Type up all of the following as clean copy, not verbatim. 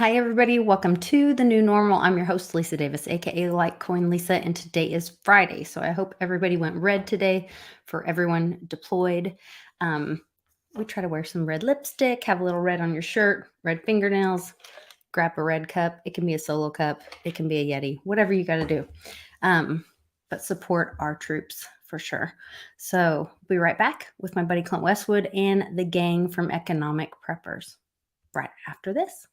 Hi, everybody. Welcome to the new normal. I'm your host, Lisa Davis, aka Litecoin Lisa, and today is Friday. So I hope everybody went red today for everyone deployed. We try to wear some red lipstick, have a little red on your shirt, red fingernails, grab a red cup. It can be a solo cup, it can be a Yeti, whatever you got to do. But support our troops for sure. So be right back with my buddy Clint Westwood and the gang from Economic Preppers right after this.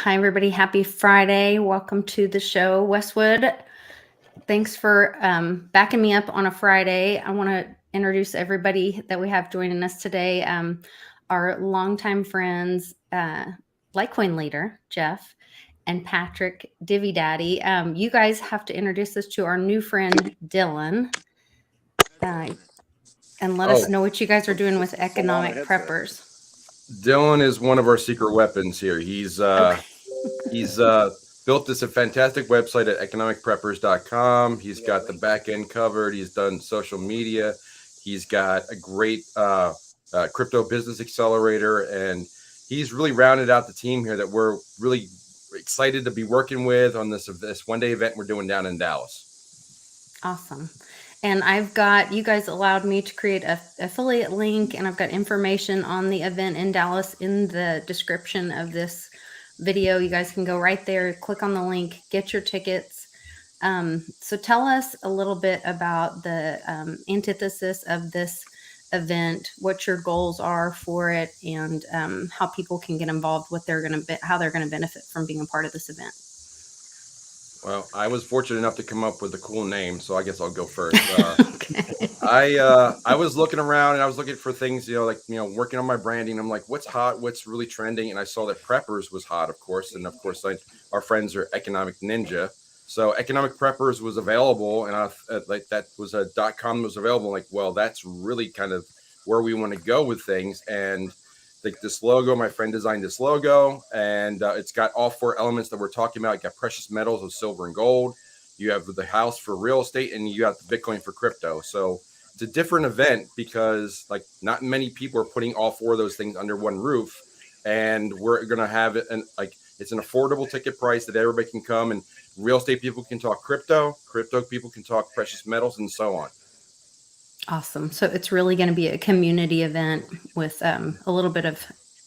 Hi, everybody. Happy Friday. Welcome to the show, Westwood. Thanks for backing me up on a Friday. I want to introduce everybody that we have joining us today. Our longtime friends, Litecoin leader, Jeff, and Patrick, Divvy Daddy. You guys have to introduce us to our new friend, Dylan, and let us know what you guys are doing with Economic Preppers. Dylan is one of our secret weapons here. He's built this a fantastic website at economicpreppers.com. He's got the back end covered. He's done social media. He's got a great crypto business accelerator, and he's really rounded out the team here that we're really excited to be working with on this one-day event we're doing down in Dallas. Awesome. And I've got, you guys allowed me to create a affiliate link, and I've got information on the event in Dallas in the description of this video. You guys can go right there, click on the link, get your tickets. So tell us a little bit about the antithesis of this event, what your goals are for it, and how people can get involved, how they're going to benefit from being a part of this event. Well, I was fortunate enough to come up with a cool name, so I guess I'll go first. Okay. I was looking around and I was looking for things, working on my branding. I'm like, what's hot? What's really trending? And I saw that Preppers was hot, of course. And of course, our friends are Economic Ninja. So Economic Preppers was available, and that was a .com was available. Like, well, that's really kind of where we want to go with things. And this logo, my friend designed this logo, and it's got all four elements that we're talking about. You got precious metals of silver and gold. You have the house for real estate, and you got the Bitcoin for crypto. So it's a different event because not many people are putting all four of those things under one roof, and we're going to have it. And it's an affordable ticket price that everybody can come, and real estate people can talk crypto people can talk precious metals, and so on. Awesome. So it's really going to be a community event with a little bit of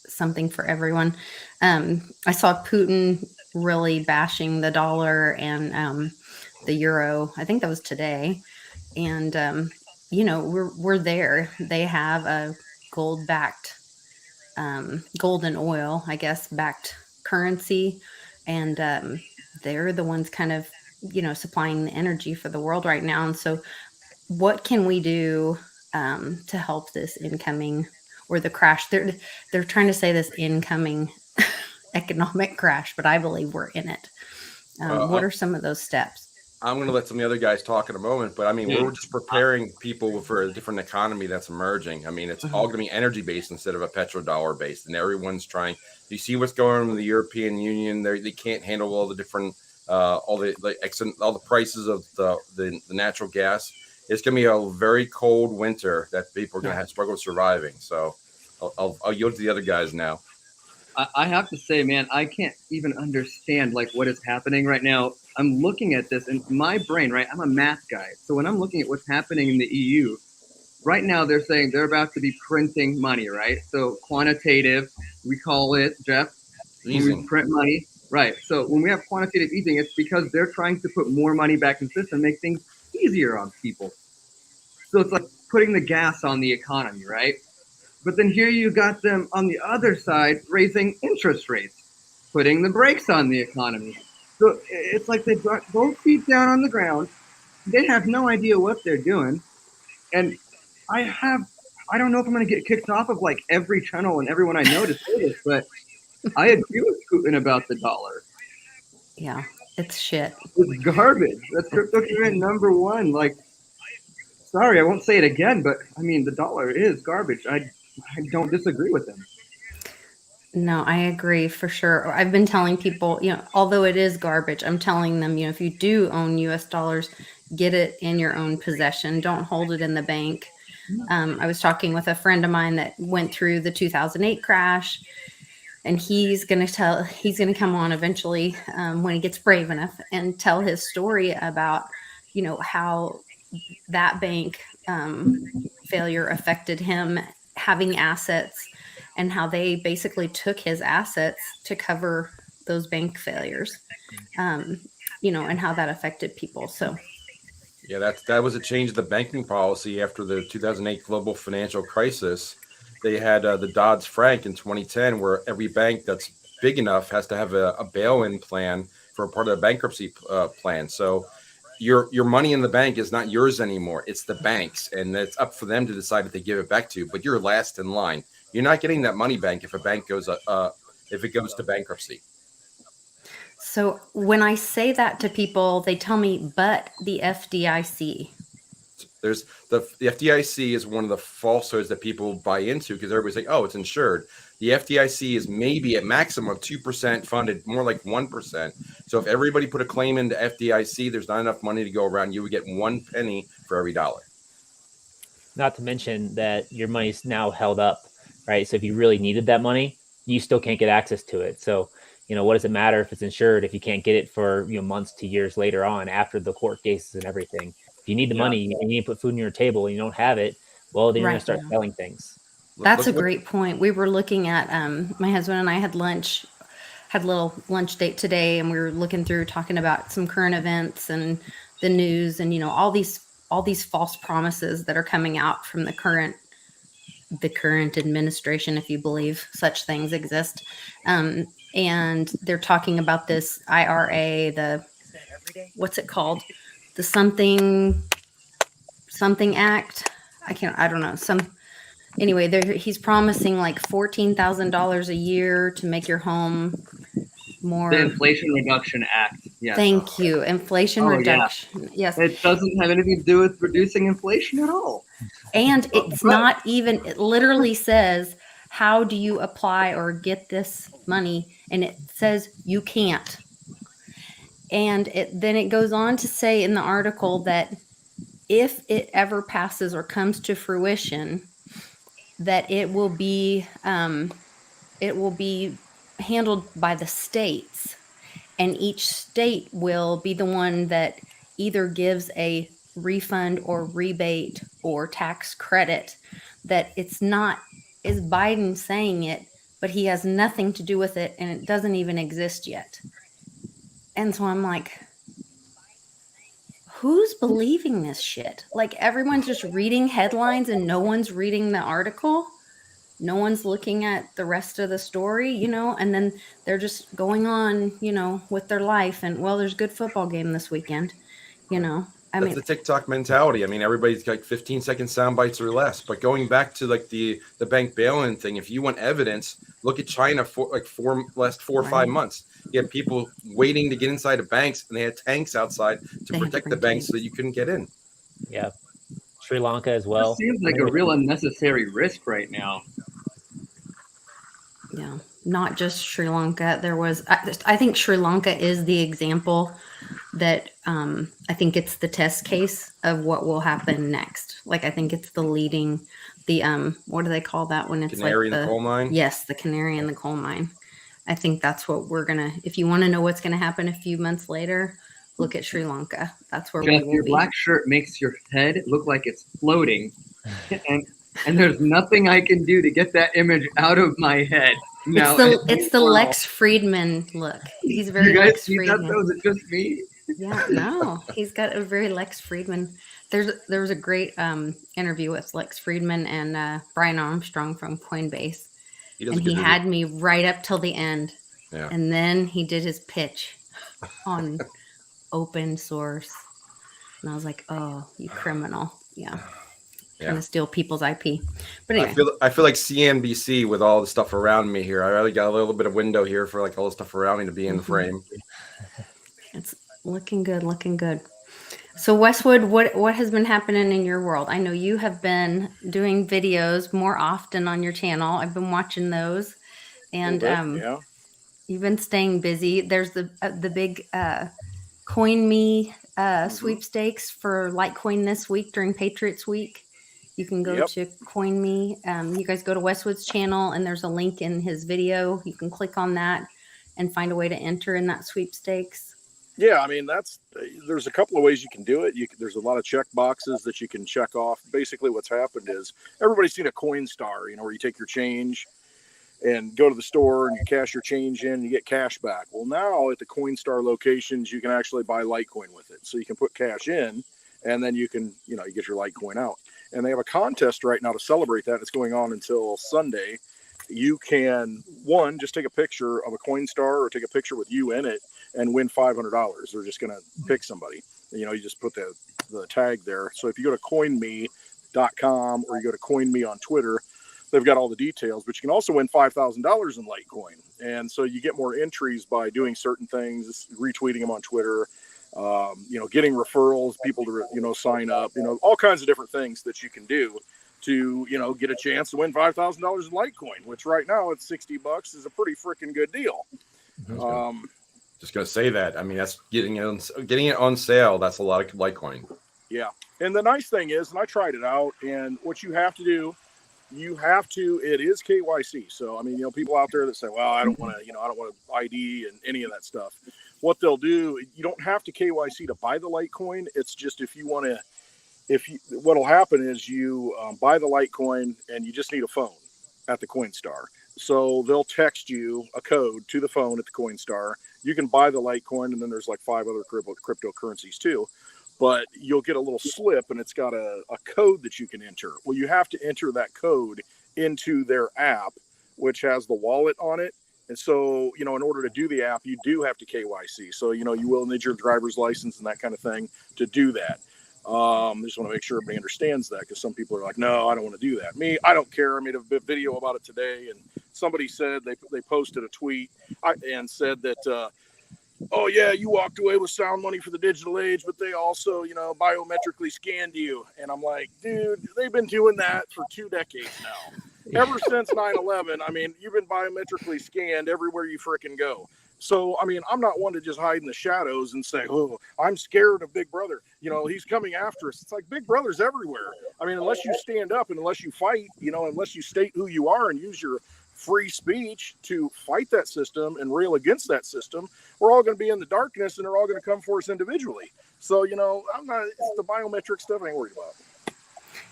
something for everyone. I saw Putin really bashing the dollar and the euro. I think that was today. And, we're there. They have a gold-backed, gold and oil, I guess, backed currency. And they're the ones kind of, supplying the energy for the world right now. And so what can we do to help this incoming or the crash? They're trying to say this incoming economic crash, but I believe we're in it. What are some of those steps? I'm going to let some of the other guys talk in a moment, but we're just preparing people for a different economy that's emerging. It's all going to be energy based instead of a petrodollar based, and everyone's trying. You see what's going on in the European Union? They can't handle all the different all the prices of the natural gas. It's going to be a very cold winter that people are going to have struggle surviving. So I'll yield to the other guys now. I have to say, man, I can't even understand what is happening right now. I'm looking at this and my brain, right? I'm a math guy. So when I'm looking at what's happening in the EU, right now they're saying they're about to be printing money, right? So quantitative, we call it, Jeff, easing. We print money. Right. So when we have quantitative easing, it's because they're trying to put more money back in the system, make things easier on people. So it's like putting the gas on the economy, right? But then here you got them on the other side raising interest rates, putting the brakes on the economy. So it's like they brought both feet down on the ground, they have no idea what they're doing. And I don't know if I'm going to get kicked off of like every channel and everyone I know to say this, but I agree with Putin about the dollar. Yeah, it's shit. It's garbage. That's cryptocurrency number one. Like, sorry, I won't say it again, but I mean, the dollar is garbage. I don't disagree with him. No, I agree for sure. I've been telling people, although it is garbage, I'm telling them, if you do own US dollars, get it in your own possession. Don't hold it in the bank. I was talking with a friend of mine that went through the 2008 crash, and he's going to come on eventually when he gets brave enough and tell his story about, how that bank failure affected him having assets, and how they basically took his assets to cover those bank failures, um, and how that affected people. So, Yeah, that was a change of the banking policy after the 2008 global financial crisis. They had the Dodd-Frank in 2010, where every bank that's big enough has to have a bail-in plan for a part of the bankruptcy plan. So your money in the bank is not yours anymore. It's the bank's, and it's up for them to decide if they give it back to you. But you're last in line. You're not getting that money back if a bank goes if it goes to bankruptcy. so when I say that to people, they tell me, but the FDIC. There's the FDIC is one of the falsehoods that people buy into because everybody's like, oh, it's insured. The FDIC is maybe at maximum of 2% funded, more like 1%. So if everybody put a claim into FDIC, there's not enough money to go around. You would get 1 penny for every dollar. Not to mention that your money's now held up, right? So if you really needed that money, you still can't get access to it. So, what does it matter if it's insured if you can't get it for months to years later on after the court cases and everything? If you need the money and you need to put food on your table and you don't have it, well, then you're going to start selling things. That's a great point. We were looking at my husband and I had a little lunch date today, and we were looking through talking about some current events and the news, and all these false promises that are coming out from the current administration, if you believe such things exist. And they're talking about this IRA, what's it called? The something act. I don't know. Anyway, he's promising like $14,000 a year to make your home more. The Inflation Reduction Act. Yes. Thank you. Inflation reduction. Yeah. Yes. It doesn't have anything to do with reducing inflation at all. And it's not even, it literally says, how do you apply or get this money? And it says you can't. And then it goes on to say in the article that if it ever passes or comes to fruition, that it will be handled by the states, and each state will be the one that either gives a refund or rebate or tax credit. That it's not, is Biden saying it, but he has nothing to do with it, and it doesn't even exist yet. And so I'm like, who's believing this shit? Like, everyone's just reading headlines and no one's reading the article. No one's looking at the rest of the story, and then they're just going on, with their life. And, well, there's a good football game this weekend, That's the TikTok mentality. I mean, everybody's got 15-second sound bites or less. But going back to like the bank bail-in thing, if you want evidence, look at China for like last 4 or 5 months. You had people waiting to get inside of banks, and they had tanks outside to protect the banks so that you couldn't get in. Yeah. Sri Lanka as well. It seems like a real unnecessary risk right now. Yeah, not just Sri Lanka. I think Sri Lanka is the example that I think it's the test case of what will happen next. Like, I think it's the what do they call that when it's canary like in the coal mine? Yes, the canary in the coal mine. I think that's what if you want to know what's going to happen a few months later, look at Sri Lanka. That's where we will your be. Black shirt makes your head look like it's floating. And there's nothing I can do to get that image out of my head. No, it's the Lex Friedman look. He's very you guys Lex see Friedman. that? Was it just me? Yeah, no, he's got a very Lex Friedman. There was a great interview with Lex Friedman and Brian Armstrong from Coinbase, and he had me right up till the end. Yeah. And then he did his pitch on open source. And I was like, oh, you criminal. Yeah. Trying Yeah. to steal people's IP. But I anyway, feel like CNBC with all the stuff around me here. I really got a little bit of window here for like all the stuff around me to be in the frame. it's looking good, looking good. So Westwood, what has been happening in your world? I know you have been doing videos more often on your channel. I've been watching those, and Yeah. you've been staying busy. There's the big Coin Me sweepstakes for Litecoin this week during Patriots Week. You can go Yep. to Coin Me. You guys go to Westwood's channel, and there's a link in his video. You can click on that and find a way to enter in that sweepstakes. Yeah, I mean, there's a couple of ways you can do it. There's a lot of check boxes that you can check off. Basically, what's happened is everybody's seen a Coinstar, where you take your change and go to the store and you cash your change in and you get cash back. Well, now at the Coinstar locations, you can actually buy Litecoin with it. So you can put cash in and then you can, you get your Litecoin out. And they have a contest right now to celebrate that. It's going on until Sunday. You can, just take a picture of a Coinstar or take a picture with you in it and win $500. They're just going to pick somebody. You just put the tag there. So if you go to coinme.com or you go to coinme on Twitter, they've got all the details, but you can also win $5,000 in Litecoin. And so you get more entries by doing certain things, retweeting them on Twitter, getting referrals, people to, sign up, all kinds of different things that you can do to, get a chance to win $5,000 in Litecoin, which right now at $60 is a pretty freaking good deal. Just gonna say that. I mean, that's getting it on sale. That's a lot of Litecoin. Yeah. And the nice thing is, and I tried it out, and what you have to do, it is KYC. So, I mean, people out there that say, well, I don't want to ID and any of that stuff. What they'll do, you don't have to KYC to buy the Litecoin. It's just what'll happen is you buy the Litecoin and you just need a phone at the Coinstar. So they'll text you a code to the phone at the Coinstar. You can buy the Litecoin, and then there's like 5 other cryptocurrencies too. But you'll get a little slip, and it's got a code that you can enter. Well, you have to enter that code into their app, which has the wallet on it. And so, in order to do the app, you do have to KYC. So, you will need your driver's license and that kind of thing to do that. I just want to make sure everybody understands that, because some people are like, no, I don't want to do that. Me, I don't care. I made a video about it today, and somebody said they posted a tweet and said that, oh yeah, you walked away with sound money for the digital age, but they also, biometrically scanned you. And I'm like, dude, they've been doing that for 2 decades now. Ever since 9/11, I mean, you've been biometrically scanned everywhere you frickin' go. So, I mean, I'm not one to just hide in the shadows and say, oh, I'm scared of Big Brother. He's coming after us. It's like Big Brother's everywhere. I mean, unless you stand up and unless you fight, unless you state who you are and use your free speech to fight that system and rail against that system, we're all going to be in the darkness and they're all going to come for us individually. So, it's the biometric stuff I ain't worried about.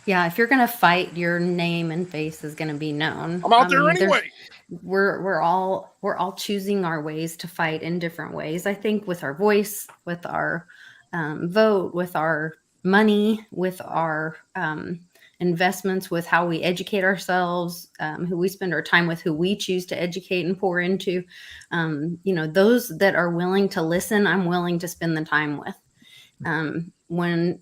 Yeah, if you're gonna fight, your name and face is gonna be known. I'm out there anyway. We're all choosing our ways to fight in different ways. I think with our voice, with our vote, with our money, with our investments, with how we educate ourselves, who we spend our time with, who we choose to educate and pour into. Those that are willing to listen, I'm willing to spend the time with. When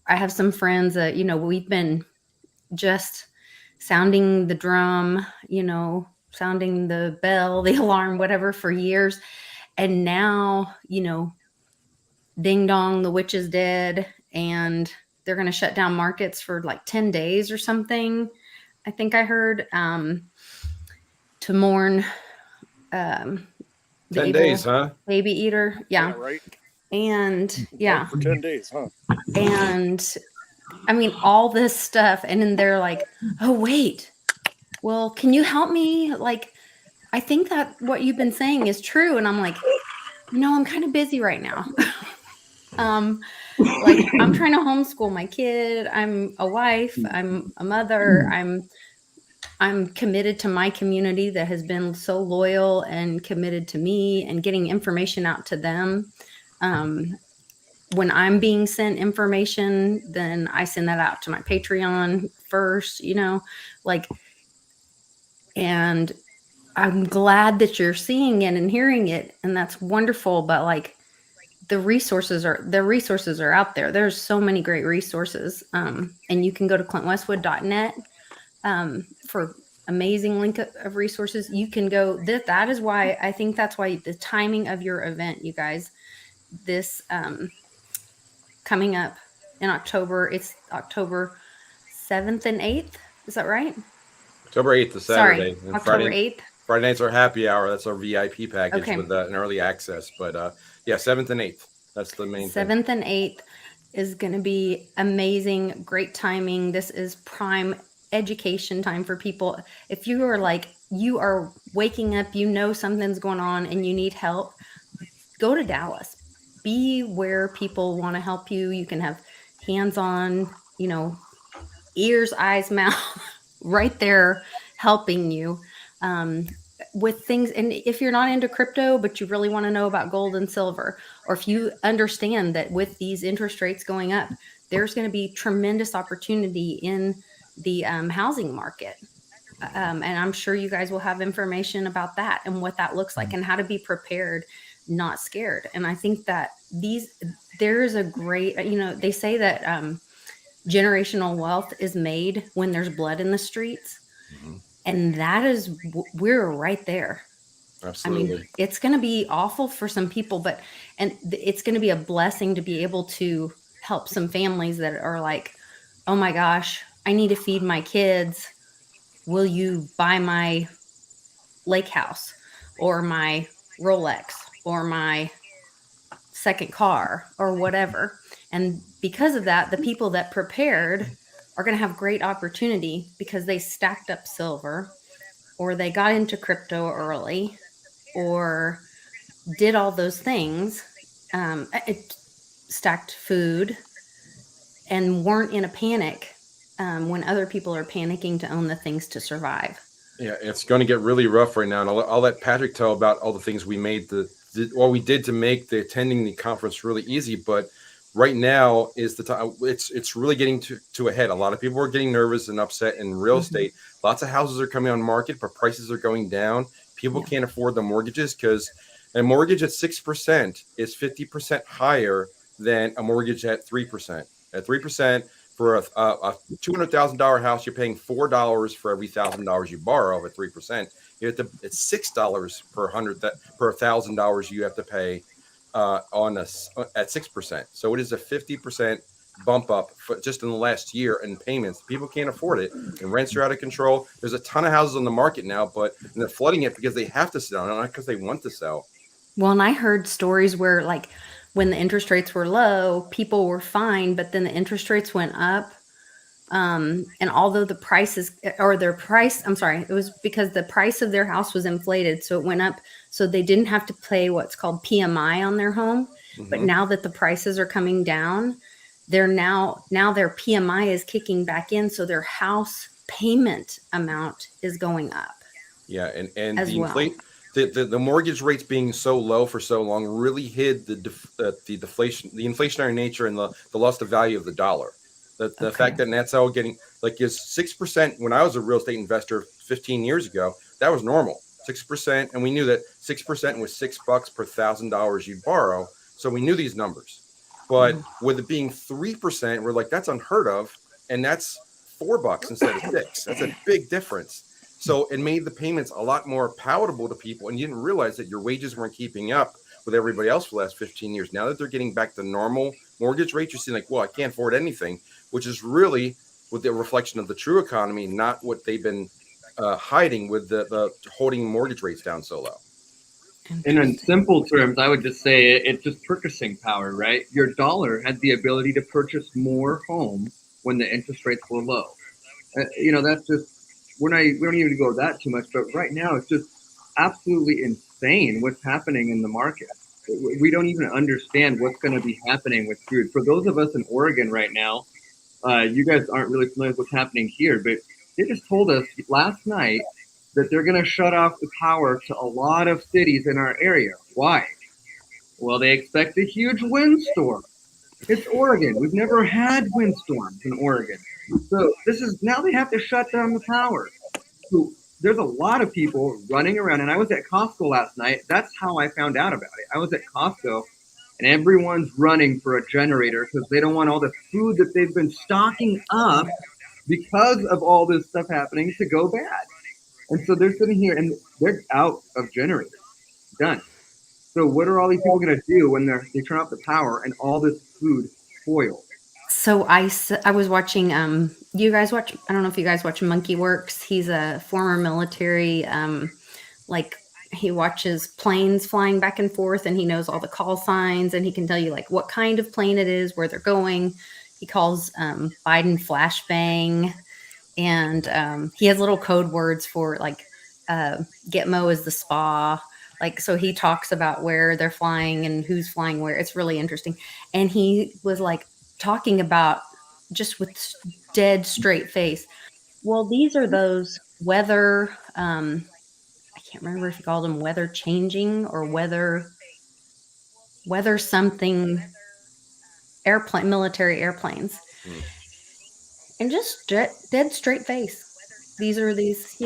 I have some friends that, we've been just sounding the drum, sounding the bell, the alarm, whatever, for years. And now, ding dong, the witch is dead, and they're going to shut down markets for like 10 days or something. I think I heard to mourn the 10 days, huh? baby eater. Yeah. Right. And yeah. For 10 days, huh? And I mean, all this stuff. And then they're like, oh, wait, well, can you help me? Like, I think that what you've been saying is true. And I'm like, I'm kind of busy right now. Like, I'm trying to homeschool my kid. I'm a wife. I'm a mother. I'm committed to my community that has been so loyal and committed to me and getting information out to them. When I'm being sent information, then I send that out to my Patreon first, and I'm glad that you're seeing it and hearing it. And that's wonderful. But like, the resources are out there. There's so many great resources, and you can go to clintwestwood.net for amazing link of resources. You can go that is why I think that's why the timing of your event, you guys, this coming up in October, it's October 7th and 8th, is that right? October 8th is Sorry, Saturday, and October 8th. Friday night's our happy hour. That's our VIP package Okay. with an early access. But yeah, 7th and 8th. That's the main thing. 7th and 8th is going to be amazing, great timing. This is prime education time for people. If you are like, you are waking up, you know something's going on and you need help, go to Dallas. Be where people want to help you. You can have hands-on, ears, eyes, mouth, right there helping you. With things, and if you're not into crypto but you really want to know about gold and silver, or if you understand that with these interest rates going up, there's going to be tremendous opportunity in the housing market, and I'm sure you guys will have information about that and what that looks like and how to be prepared, not scared. And I think that there is a great, they say that generational wealth is made when there's blood in the streets. Mm-hmm. And that is, we're right there. Absolutely. I mean, it's going to be awful for some people, and it's going to be a blessing to be able to help some families that are like, oh my gosh, I need to feed my kids. Will you buy my lake house or my Rolex or my second car or whatever? And because of that, the people that prepared are going to have great opportunity because they stacked up silver, or they got into crypto early, or did all those things, stacked food, and weren't in a panic when other people are panicking to own the things to survive. Yeah, it's going to get really rough right now. And I'll let Patrick tell about all the things we did to make the attending the conference really easy. But right now is the time. It's really getting to a head. A lot of people are getting nervous and upset in real estate. Lots of houses are coming on market, but prices are going down. People can't afford the mortgages because a mortgage at 6% is 50% higher than a mortgage at 3%. At 3%, for a $200,000 house, you're paying $4 for every $1,000 you borrow. At 3%, it's $6 per $1,000 you have to pay at 6%. So it is a 50% bump up just in the last year in payments. People can't afford it, and rents are out of control. There's a ton of houses on the market now, and they're flooding it because they have to sell, not because they want to sell. Well, and I heard stories where, like, when the interest rates were low, people were fine, but then the interest rates went up. And although it was because the price of their house was inflated, so it went up. So they didn't have to pay what's called PMI on their home. Mm-hmm. But now that the prices are coming down, now their PMI is kicking back in. So their house payment amount is going up. Yeah. And the mortgage rates being so low for so long really hid the deflation, the inflationary nature, and the loss of value of the dollar. The fact that that's all getting is 6%. When I was a real estate investor 15 years ago, that was normal, 6%, and we knew that 6% was $6 per $1,000 you'd borrow. So we knew these numbers, but with it being 3%, we're like, that's unheard of, and that's $4 instead of $6. That's a big difference. So it made the payments a lot more palatable to people, and you didn't realize that your wages weren't keeping up with everybody else for the last 15 years. Now that they're getting back to normal mortgage rates, you're seeing well, I can't afford anything, which is really with the reflection of the true economy, not what they've been hiding with the holding mortgage rates down so low. And in simple terms, I would just say it's just purchasing power, right? Your dollar had the ability to purchase more homes when the interest rates were low. That's just, we don't even go that too much, but right now it's just absolutely insane what's happening in the market. We don't even understand what's going to be happening with food. For those of us in Oregon right now, you guys aren't really familiar with what's happening here, but they just told us last night that they're going to shut off the power to a lot of cities in our area. Why? Well, they expect a huge windstorm. It's Oregon. We've never had windstorms in Oregon. So now they have to shut down the power. So there's a lot of people running around, and I was at Costco last night. That's how I found out about it. I was at Costco, and everyone's running for a generator because they don't want all the food that they've been stocking up because of all this stuff happening to go bad. And so they're sitting here and they're out of generators. Done. So what are all these people going to do when they turn off the power and all this food spoils? So I was watching, you guys watch, I don't know if you guys watch Monkey Works. He's a former military, like he watches planes flying back and forth and he knows all the call signs and he can tell you like what kind of plane it is, where they're going. He calls Biden flashbang, and he has little code words for like Gitmo is the spa. Like, so he talks about where they're flying and who's flying where. It's really interesting. And he was like talking about, just with dead straight face, well, these are those weather, I can't remember if he called them weather changing or weather something military airplanes. And just dead straight face. These are these,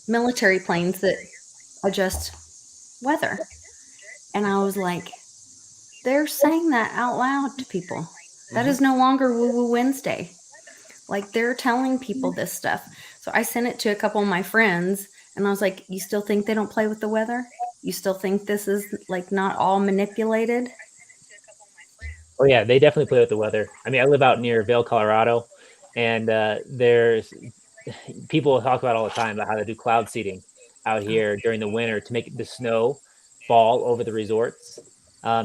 military planes that adjust weather. And I was like, they're saying that out loud to people. That is no longer Woo Woo Wednesday. Like, they're telling people this stuff. So I sent it to a couple of my friends and I was like, you still think they don't play with the weather? You still think this is like not all manipulated? Oh yeah, they definitely play with the weather. I mean, I live out near Vail, Colorado, and there's people talk about all the time about how they do cloud seeding out here during the winter to make the snow fall over the resorts.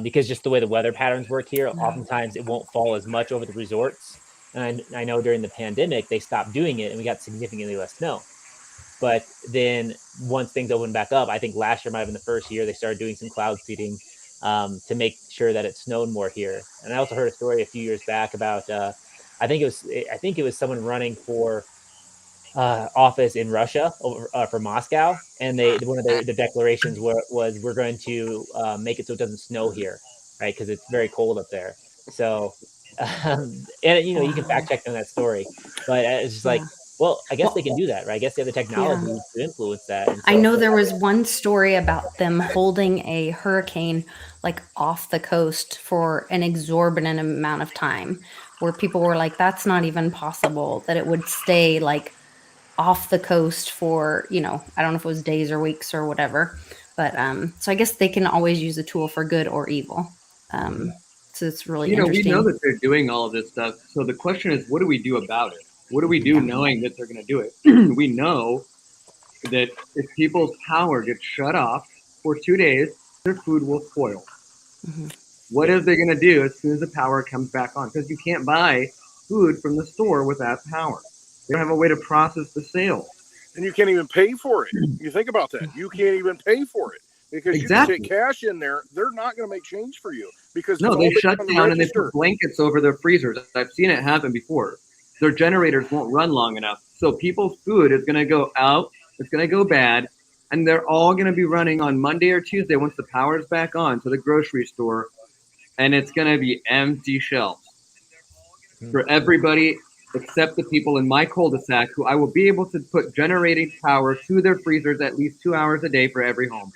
Because just the way the weather patterns work here, oftentimes it won't fall as much over the resorts. And I know during the pandemic, they stopped doing it and we got significantly less snow. But then once things opened back up, I think last year might have been the first year they started doing some cloud seeding to make sure that it snowed more here. And I also heard a story a few years back about I think it was someone running for office in Russia for Moscow, and one of the declarations was we're going to make it so it doesn't snow here, right? Because it's very cold up there. So, and you can fact check on that story, but it's just like, well, I guess they can do that, right? I guess they have the technology to influence that. And so, I know there was one story about them holding a hurricane like off the coast for an exorbitant amount of time, where people were like, that's not even possible that it would stay like off the coast for, I don't know if it was days or weeks or whatever. But so I guess they can always use a tool for good or evil. So it's really interesting. We know that they're doing all of this stuff. So the question is, what do we do about it? What do we do knowing that they're going to do it? We know that if people's power gets shut off for 2 days, their food will spoil. What are they going to do as soon as the power comes back on? Because you can't buy food from the store without power. They don't have a way to process the sale. And you can't even pay for it. You think about that. You can't even pay for it. Because you can take cash in there. They're not going to make change for you. Because they shut down and they put blankets over their freezers. I've seen it happen before. Their generators won't run long enough. So people's food is going to go out. It's going to go bad. And they're all going to be running on Monday or Tuesday once the power's back on to the grocery store. And it's going to be empty shelves for everybody except the people in my cul-de-sac, who I will be able to put generating power to their freezers at least 2 hours a day for every home.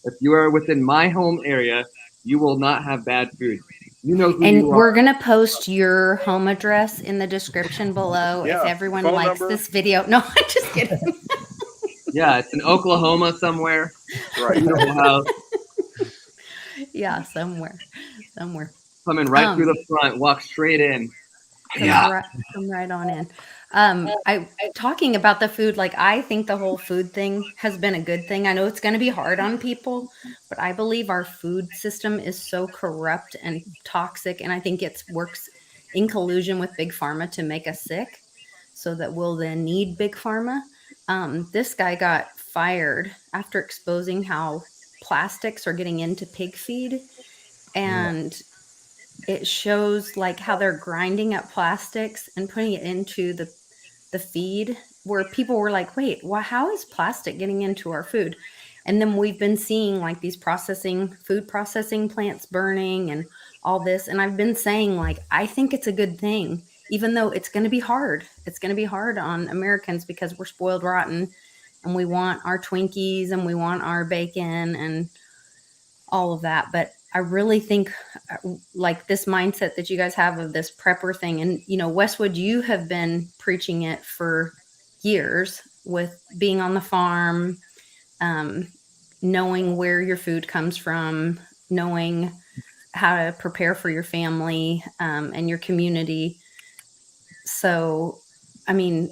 If you are within my home area, you will not have bad food. You know who and you are. We're going to post your home address in the description below if everyone likes this video. No, I'm just kidding. Yeah, it's in Oklahoma somewhere. Right. Beautiful house. Yeah, somewhere. Coming right through the front, walk straight in. Come right on in. I talking about the food, like I think the whole food thing has been a good thing. I know it's going to be hard on people, but I believe our food system is so corrupt and toxic, and I think it works in collusion with big pharma to make us sick, so that we'll then need big pharma. This guy got fired after exposing how plastics are getting into pig feed, and it shows like how they're grinding up plastics and putting it into the feed, where people were like, wait, how is plastic getting into our food? And then we've been seeing like these food processing plants burning and all this. And I've been saying, like, I think it's a good thing, even though it's going to be hard. It's going to be hard on Americans because we're spoiled rotten and we want our Twinkies and we want our bacon and all of that. But I really think like this mindset that you guys have of this prepper thing, and Westwood, you have been preaching it for years with being on the farm, um, knowing where your food comes from, knowing how to prepare for your family and your community. So, I mean,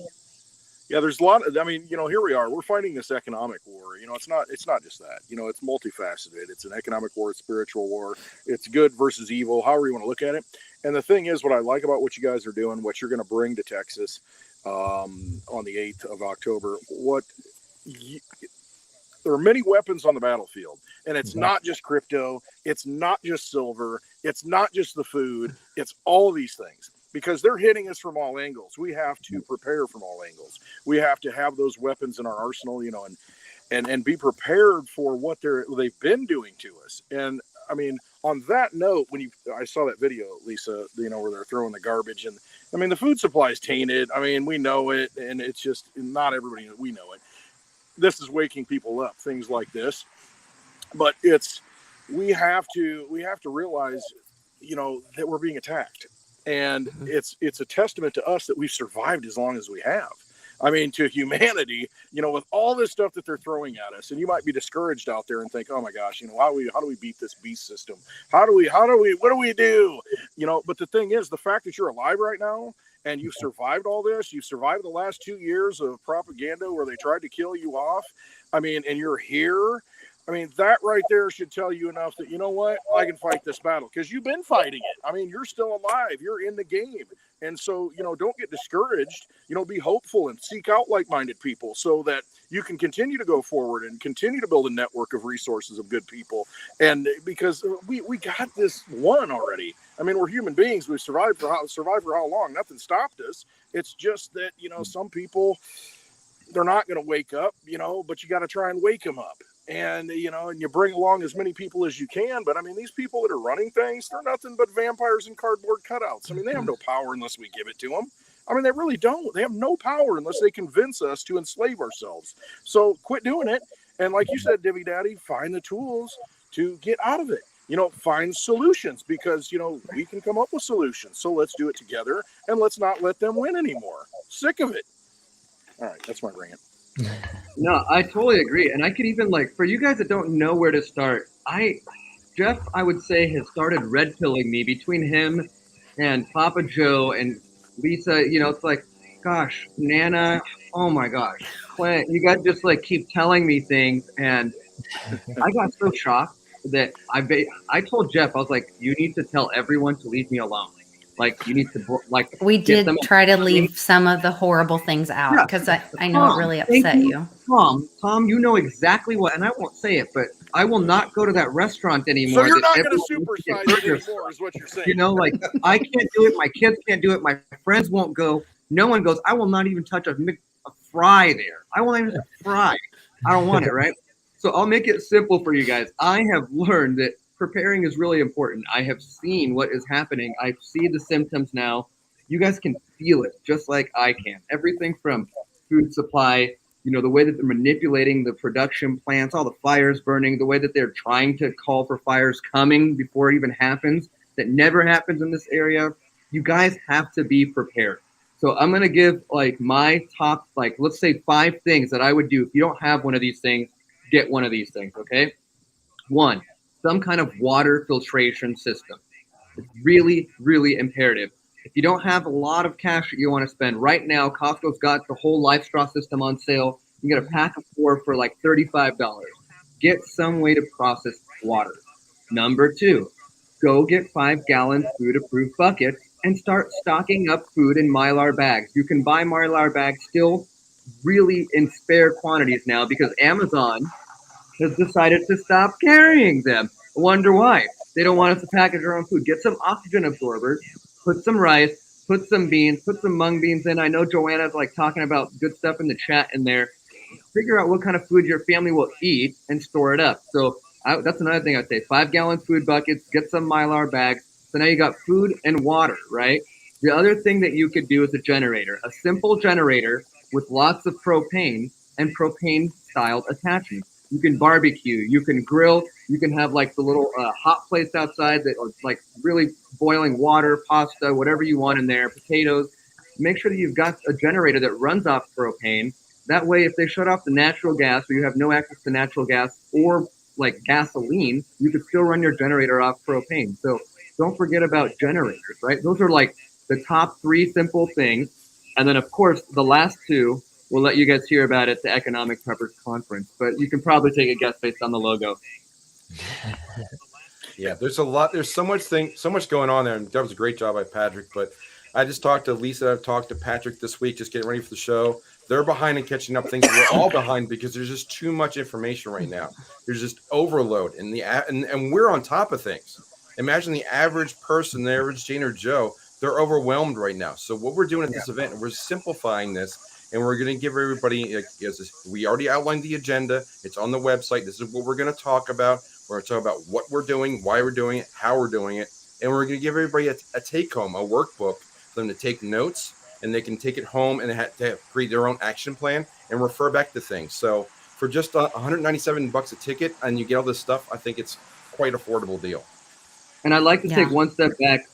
Yeah, there's a lot of, I mean, here we are, we're fighting this economic war. It's not just that, it's multifaceted. It's an economic war, it's spiritual war, it's good versus evil, however you want to look at it. And the thing is, what I like about what you guys are doing, what you're going to bring to Texas on the 8th of October, there are many weapons on the battlefield, and it's not just crypto, it's not just silver, it's not just the food, it's all these things, because they're hitting us from all angles. We have to prepare from all angles. We have to have those weapons in our arsenal, and be prepared for what they've been doing to us. And I mean, on that note, I saw that video, Lisa, where they're throwing the garbage, and I mean, the food supply is tainted. I mean, we know it, and it's just not everybody, we know it. This is waking people up, things like this. But we have to realize, that we're being attacked. And it's a testament to us that we've survived as long as we have. I mean, to humanity, with all this stuff that they're throwing at us, and you might be discouraged out there and think, oh my gosh, how do we beat this beast system? What do we do? But the thing is, the fact that you're alive right now, and you've survived all this, you've survived the last 2 years of propaganda where they tried to kill you off. I mean, and you're here. I mean, that right there should tell you enough that, I can fight this battle, because you've been fighting it. I mean, you're still alive. You're in the game. And so, don't get discouraged, be hopeful and seek out like-minded people so that you can continue to go forward and continue to build a network of resources of good people. And because we got this one already. I mean, we're human beings. We've survived for how long? Nothing stopped us. It's just that, some people, they're not going to wake up, but you got to try and wake them up. And, and you bring along as many people as you can. But I mean, these people that are running things, they're nothing but vampires and cardboard cutouts. I mean, they have no power unless we give it to them. I mean, they really don't. They have no power unless they convince us to enslave ourselves. So quit doing it. And like you said, Divvy Daddy, find the tools to get out of it. Find solutions, because, we can come up with solutions. So let's do it together, and let's not let them win anymore. Sick of it. All right, that's my rant. No, I totally agree. And I could even, for you guys that don't know where to start, Jeff, I would say, has started red pilling me. Between him and Papa Joe and Lisa, it's like, gosh, Nana, oh my gosh, Clint, you guys just keep telling me things. And I got so shocked that I told Jeff, I was like, you need to tell everyone to leave me alone. You need to we did try to leave some of the horrible things out, because I know it really upset you. Tom, you know exactly what, and I won't say it, but I will not go to that restaurant anymore. So you're not going to supersize it anymore, is what you're saying. I can't do it. My kids can't do it. My friends won't go. No one goes. I will not even touch a fry there. I won't even touch a fry. I don't want it, right? So I'll make it simple for you guys. I have learned that preparing is really important. I have seen what is happening. I see the symptoms now. You guys can feel it just like I can. Everything from food supply, the way that they're manipulating the production plants, all the fires burning, the way that they're trying to call for fires coming before it even happens. That never happens in this area. You guys have to be prepared. So I'm going to give my top, let's say 5 things that I would do. If you don't have one of these things, get one of these things, okay? 1, some kind of water filtration system. It's really, really imperative. If you don't have a lot of cash that you want to spend right now, Costco's got the whole Life Straw system on sale. You get a pack of 4 for $35. Get some way to process water. Number 2, go get 5-gallon food-approved buckets and start stocking up food in Mylar bags. You can buy Mylar bags still really in spare quantities now, because Amazon has decided to stop carrying them. I wonder why. They don't want us to package our own food. Get some oxygen absorbers, put some rice, put some beans, put some mung beans in. I know Joanna's talking about good stuff in the chat in there. Figure out what kind of food your family will eat and store it up. So that's another thing I'd say. 5-gallon food buckets, get some Mylar bags. So now you got food and water, right? The other thing that you could do is a generator. A simple generator with lots of propane and propane-styled attachments. You can barbecue, you can grill, you can have like the little hot plates outside that are like really boiling water, pasta, whatever you want in there, potatoes. Make sure that you've got a generator that runs off propane. That way, if they shut off the natural gas or you have no access to natural gas or like gasoline, you could still run your generator off propane. So don't forget about generators, right? Those are like the top three simple things. And then, of course, the last two, we'll let you guys hear about it at the Economic Preppers Conference. But you can probably take a guess based on the logo. Yeah, there's a lot. There's so much going on there. And that was a great job by Patrick. But I just talked to Lisa. I've talked to Patrick this week, just getting ready for the show. They're behind and catching up things. We're all behind because there's just too much information right now. There's just overload, and and we're on top of things. Imagine the average person, the average Jane or Joe. They're overwhelmed right now. So what we're doing at this event, we're simplifying this, and we're going to give everybody. We already outlined the agenda. It's on the website. This is what we're going to talk about. We're going to talk about what we're doing, why we're doing it, how we're doing it, and we're going to give everybody a take-home, a workbook for them to take notes, and they can take it home and to create their own action plan and refer back to things. So for just $197 a ticket, and you get all this stuff, I think it's quite affordable deal. And I'd like to take one step back.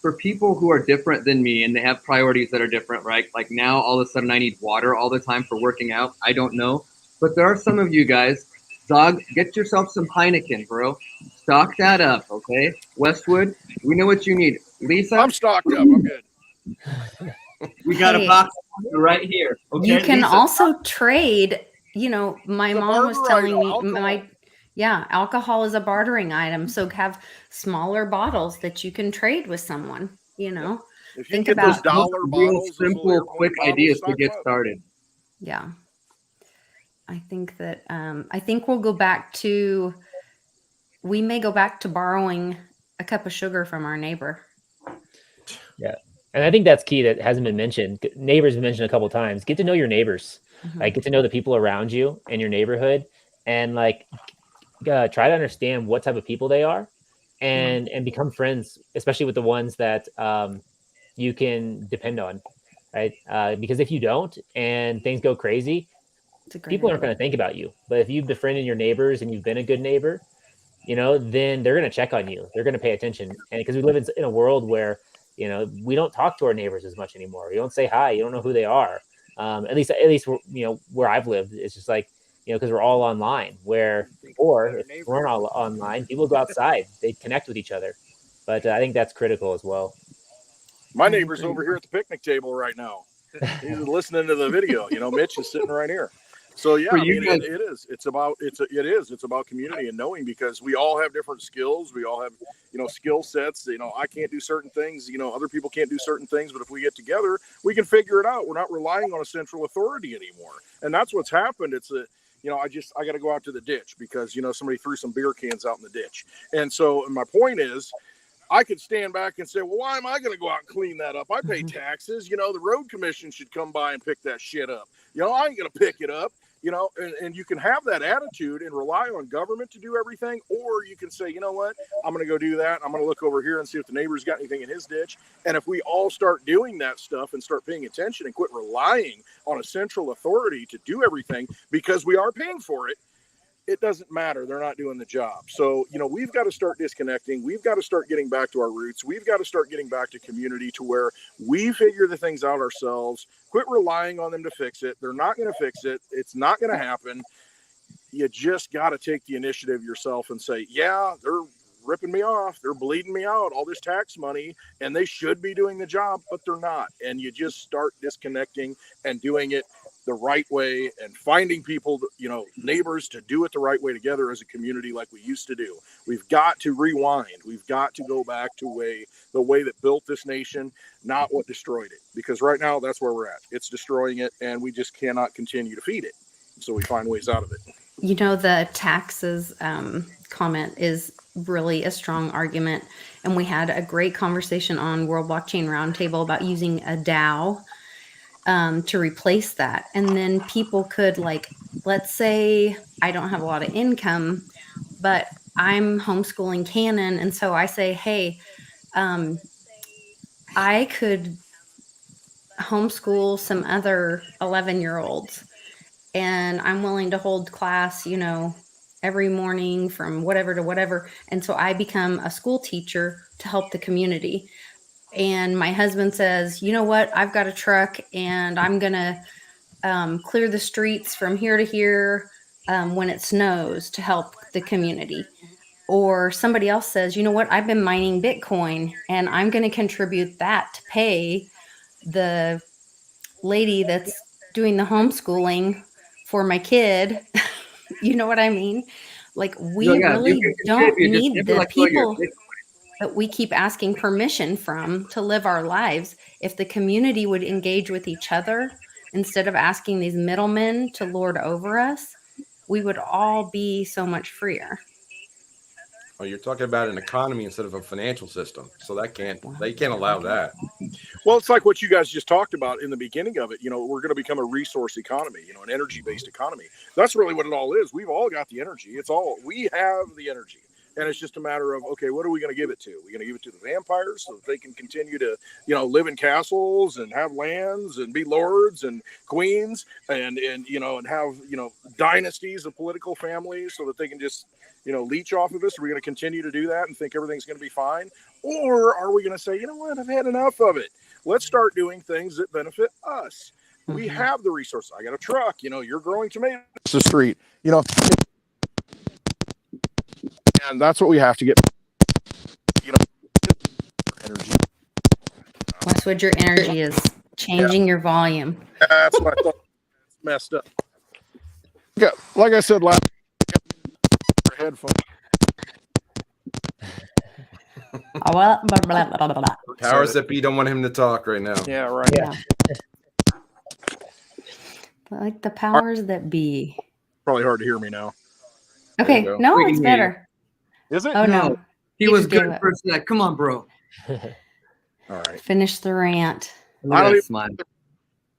For people who are different than me and they have priorities that are different, right? Like now, all of a sudden, I need water all the time for working out. I don't know. But there are some of you guys, Zog, get yourself some Heineken, bro. Stock that up, okay? Westwood, we know what you need. Lisa? I'm stocked up. I'm good. We got a box right here. Okay? You can Lisa, also trade. You know, my mom was telling me alcohol is a bartering item. So have smaller bottles that you can trade with someone, you know. If you get those dollar bottles, simple, quick ideas to get started. Yeah. I think that I think we'll go back to we may go back to borrowing a cup of sugar from our neighbor. Yeah. And I think that's key that hasn't been mentioned. Neighbors been mentioned a couple of times. Get to know your neighbors. Like get to know the people around you in your neighborhood, and like try to understand what type of people they are, and become friends, especially with the ones that you can depend on, right? Because if you don't and things go crazy, people aren't going to think about you. But if you've befriended your neighbors and you've been a good neighbor, you know, then they're going to check on you. They're going to pay attention. And because we live in a world where, you know, we don't talk to our neighbors as much anymore. You don't say hi. You don't know who they are. At least, you know, where I've lived, it's just like, you know, because we're all online. Or if we're not online, people go outside. They connect with each other. But I think that's critical as well. My neighbor's over here at the picnic table right now. He's listening to the video. You know, Mitch is sitting right here. So yeah, I mean, it is. It's about community and knowing, because we all have different skills. We all have, you know, skill sets. You know, I can't do certain things. You know, other people can't do certain things. But if we get together, we can figure it out. We're not relying on a central authority anymore. And that's what's happened. It's you know, I got to go out to the ditch because, you know, somebody threw some beer cans out in the ditch. And so my point is, I could stand back and say, well, why am I going to go out and clean that up? I pay taxes. You know, the road commission should come by and pick that shit up. You know, I ain't going to pick it up. You know, and you can have that attitude and rely on government to do everything, or you can say, you know what, I'm going to go do that. I'm going to look over here and see if the neighbor's got anything in his ditch. And if we all start doing that stuff and start paying attention and quit relying on a central authority to do everything because we are paying for it, it doesn't matter. They're not doing the job. So, you know, we've got to start disconnecting. We've got to start getting back to our roots. We've got to start getting back to community to where we figure the things out ourselves, quit relying on them to fix it. They're not going to fix it. It's not going to happen. You just got to take the initiative yourself and say, yeah, they're ripping me off. They're bleeding me out, all this tax money, and they should be doing the job, but they're not. And you just start disconnecting and doing it the right way and finding people, you know, neighbors to do it the right way together as a community like we used to do. We've got to rewind. We've got to go back to the way that built this nation, not what destroyed it. Because right now, that's where we're at. It's destroying it, and we just cannot continue to feed it. So we find ways out of it. You know, the taxes comment is really a strong argument. And we had a great conversation on World Blockchain Roundtable about using a DAO to replace that. And then people could, like, let's say I don't have a lot of income, but I'm homeschooling Canon. And so I say, hey, I could homeschool some other 11-year-olds. and I'm willing to hold class, every morning from whatever to whatever. And so I become a school teacher to help the community. And my husband says, you know what? I've got a truck and I'm going to clear the streets from here to here when it snows to help the community. Or somebody else says, you know what? I've been mining Bitcoin and I'm going to contribute that to pay the lady that's doing the homeschooling for my kid. You know what I mean? Like, No, we yeah, you can really don't contribute, just need never the let go of your people that we keep asking permission from to live our lives. If the community would engage with each other instead of asking these middlemen to lord over us, we would all be so much freer. Oh, you're talking about an economy instead of a financial system. So they can't There we allow go. that. Well, it's like what you guys just talked about in the beginning of it. We're going to become a resource economy, an energy based economy. That's really what it all is. We've all got the energy. We have the energy. And it's just a matter of, okay, what are we going to give it to? We're going to give it to the vampires so that they can continue to, live in castles and have lands and be lords and queens and have, dynasties of political families so that they can just, leech off of us. Are we going to continue to do that and think everything's going to be fine? Or are we going to say, you know what, I've had enough of it. Let's start doing things that benefit us. We have the resources. I got a truck, you're growing tomatoes the street, and that's what we have to get, energy. Westwood, your energy is changing your volume. That's what I thought messed up. Yeah, like I said last headphones. Blah, blah, blah, blah, blah. Powers that be don't want him to talk right now. Yeah, right. Yeah. Like the powers that be. Probably hard to hear me now. Okay, go. no, We can it's hear you. better. Is it? Oh no, No, he You was just gave good up. for a sec. Come on, bro. All right. Finish the rant. Look I at don't that even- smile.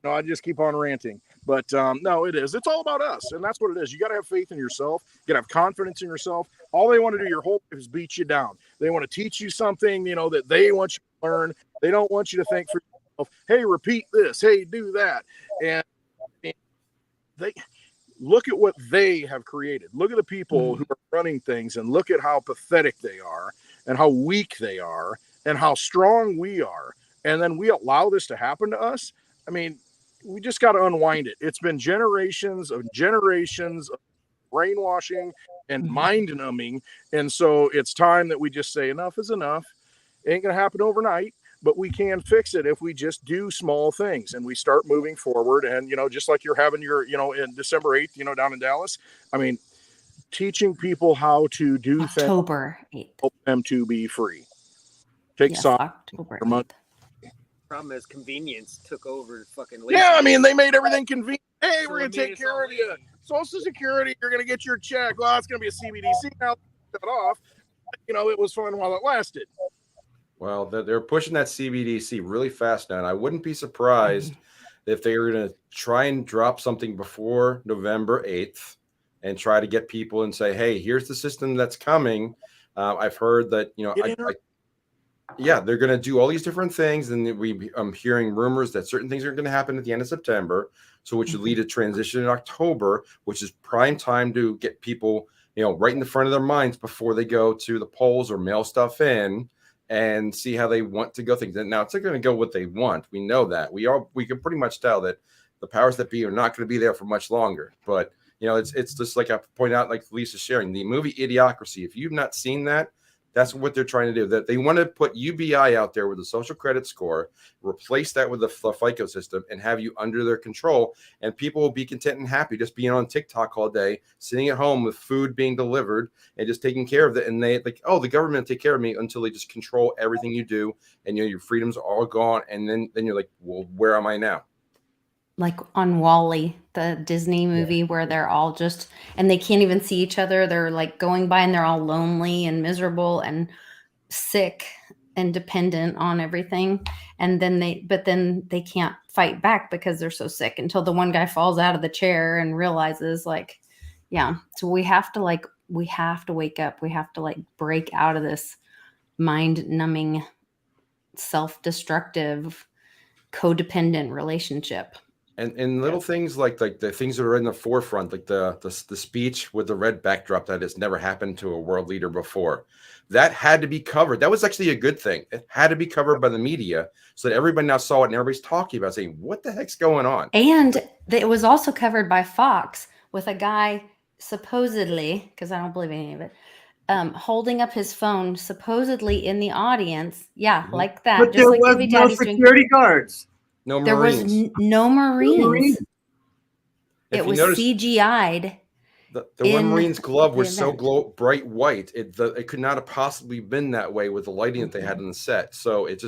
No, I just keep on ranting. But no, it is. It's all about us. And that's what it is. You got to have faith in yourself. You got to have confidence in yourself. All they want to do your whole life is beat you down. They want to teach you something, that they want you to learn. They don't want you to think for yourself, hey, repeat this. Hey, do that. And they look at what they have created. Look at the people who are running things and look at how pathetic they are and how weak they are and how strong we are. And then we allow this to happen to us. I mean, we just got to unwind it. It's been generations of brainwashing and mind numbing. And so it's time that we just say enough is enough. It ain't going to happen overnight, but we can fix it if we just do small things and we start moving forward. And, just like you're having your, in December 8th, down in Dallas, I mean, teaching people how to do October 8th. things, help them to be free. Take Yes, some October money. 8th. Problem is convenience took over fucking Yeah, I mean, they made everything convenient. Hey, So we're going it to made take us care all of you. lazy. Social Security, you're going to get your check. Well, it's going to be a CBDC now. Shut off. It was fun while it lasted. Well, they're pushing that CBDC really fast now. And I wouldn't be surprised if they were going to try and drop something before November 8th and try to get people and say, hey, here's the system that's coming. I've heard that, yeah, they're going to do all these different things. And I'm hearing rumors that certain things are going to happen at the end of September. So which would lead to transition in October, which is prime time to get people, right in the front of their minds before they go to the polls or mail stuff in and see how they want to go things. And now it's not going to go what they want. We know that. We can pretty much tell that the powers that be are not going to be there for much longer. But, it's just like I point out, like Lisa's sharing, the movie Idiocracy. If you've not seen that, that's what they're trying to do. That they want to put UBI out there with a social credit score, replace that with the FICO system, and have you under their control. And people will be content and happy just being on TikTok all day, sitting at home with food being delivered and just taking care of it. And they like, oh, the government will take care of me, until they just control everything you do, and your freedoms are all gone. And then you're like, well, where am I now? Like on Wall-E, the Disney movie where they're all just, and they can't even see each other. They're like going by and they're all lonely and miserable and sick and dependent on everything. And then they can't fight back because they're so sick, until the one guy falls out of the chair and realizes, like, yeah. So we have to wake up. We have to break out of this mind numbing, self-destructive, codependent relationship. And little things like the things that are in the forefront, like the speech with the red backdrop that has never happened to a world leader before, that had to be covered. That was actually a good thing. It had to be covered by the media so that everybody now saw it and everybody's talking about it, saying, what the heck's going on? And it was also covered by Fox with a guy supposedly, because I don't believe any of it, holding up his phone supposedly in the audience. Yeah, Mhm. like that. But Just there like was Divvy no Daddy's doing. security guards. No There was Marines. no Marines. Marines. If It you was notice, CGI'd. the one in Marine's glove the was so event. bright white, it could not have possibly been that way with the lighting that they had in the set. So it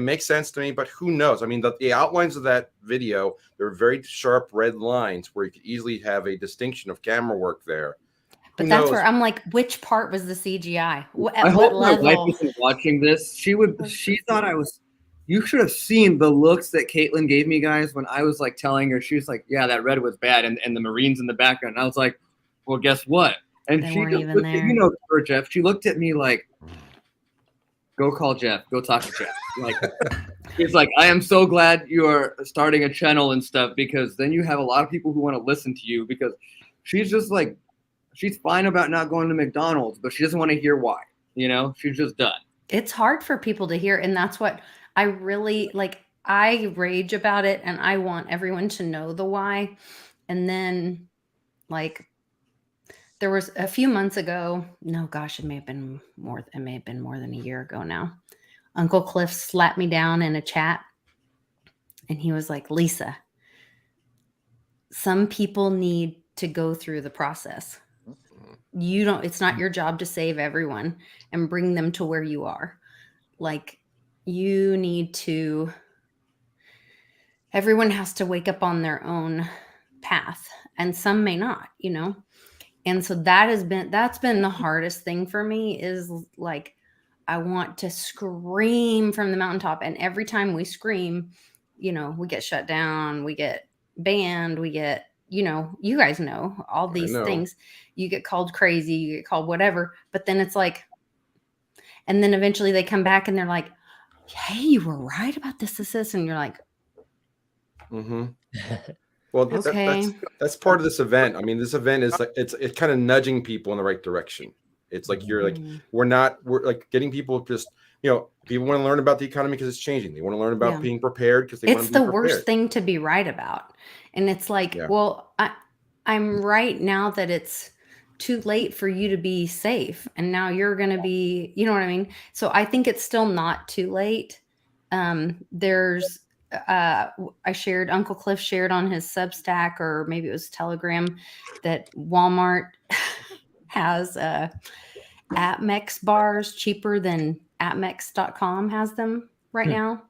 makes sense to me, but who knows? I mean, the outlines of that video, there were very sharp red lines where you could easily have a distinction of camera work there. Who But that's knows? where I'm like, which part was the CGI? I At hope what my wife level? isn't watching this. She thought I was. You should have seen the looks that Caitlin gave me, guys, when I was like telling her. She was like, "Yeah, that red was bad," and the Marines in the background. And I was like, "Well, guess what?" And They she weren't just even looked at, there. you know, her, Jeff. She looked at me like, "Go call Jeff. Go talk to Jeff." Like, she's like, "I am so glad you are starting a channel and stuff because then you have a lot of people who want to listen to you." Because she's just like, she's fine about not going to McDonald's, but she doesn't want to hear why. You know, she's just done. It's hard for people to hear, and that's what I really like. I rage about it, and I want everyone to know the why. And then, like, there was a few months ago. No, gosh, it may have been more. It may have been more than a year ago now. Uncle Cliff slapped me down in a chat, and he was like, "Lisa, some people need to go through the process. You don't. It's not your job to save everyone and bring them to where you are. Like, you need to." Everyone has to wake up on their own path, and some may not, you know. And so that's been the hardest thing for me is like I want to scream from the mountaintop, and every time we scream, you know, we get shut down, we get banned, we get, you know, you guys know all I these know. things. You get called crazy, you get called whatever, but then it's like, and then eventually they come back and they're like, hey, you were right about this, and you're like, Mm-hmm. Well, okay. that's part of this event. I mean, this event is like it's kind of nudging people in the right direction. It's like you're like we're like getting people just, you know, people want to learn about the economy because it's changing. They want to learn about Yeah. being prepared because they want It's to be the prepared. worst thing to be right about. And it's like, Yeah. well, I'm right now that it's too late for you to be safe. And now you're going to be, you know what I mean? So I think it's still not too late. There's, Uncle Cliff shared on his Substack, or maybe it was Telegram, that Walmart has Atmex bars cheaper than Atmex.com has them right now.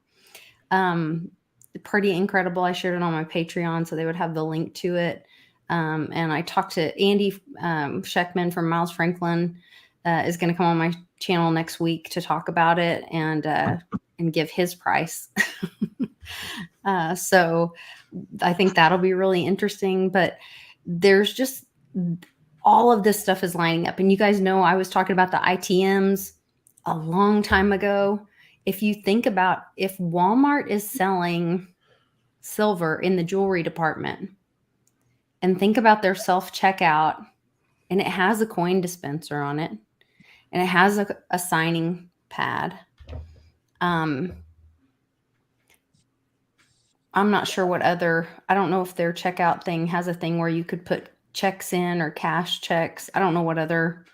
Pretty incredible. I shared it on my Patreon, so they would have the link to it. And I talked to Andy Scheckman from Miles Franklin, is going to come on my channel next week to talk about it and give his price. So I think that'll be really interesting. But there's just all of this stuff is lining up. And you guys know I was talking about the ITMs a long time ago. If you think about if Walmart is selling silver in the jewelry department and think about their self-checkout, and it has a coin dispenser on it and it has a signing pad. I'm not sure what other, I don't know if their checkout thing has a thing where you could put checks in or cash checks. I don't know what other,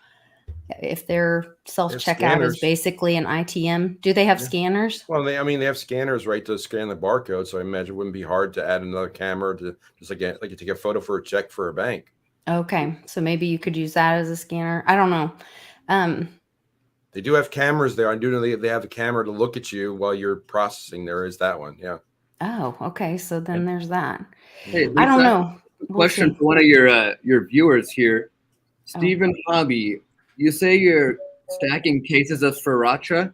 if their self-checkout is basically an ITM. Do they have scanners? Well, they have scanners, right, to scan the barcode. So I imagine it wouldn't be hard to add another camera to just like to take a photo for a check for a bank. Okay. So maybe you could use that as a scanner. I don't know. They do have cameras there. I do know they have a camera to look at you while you're processing. There is that one. Yeah. Oh, okay. So then there's that. Hey, Lisa, I don't know. Question for one of your viewers here, Stephen Hobby. You say you're stacking cases of Sriracha.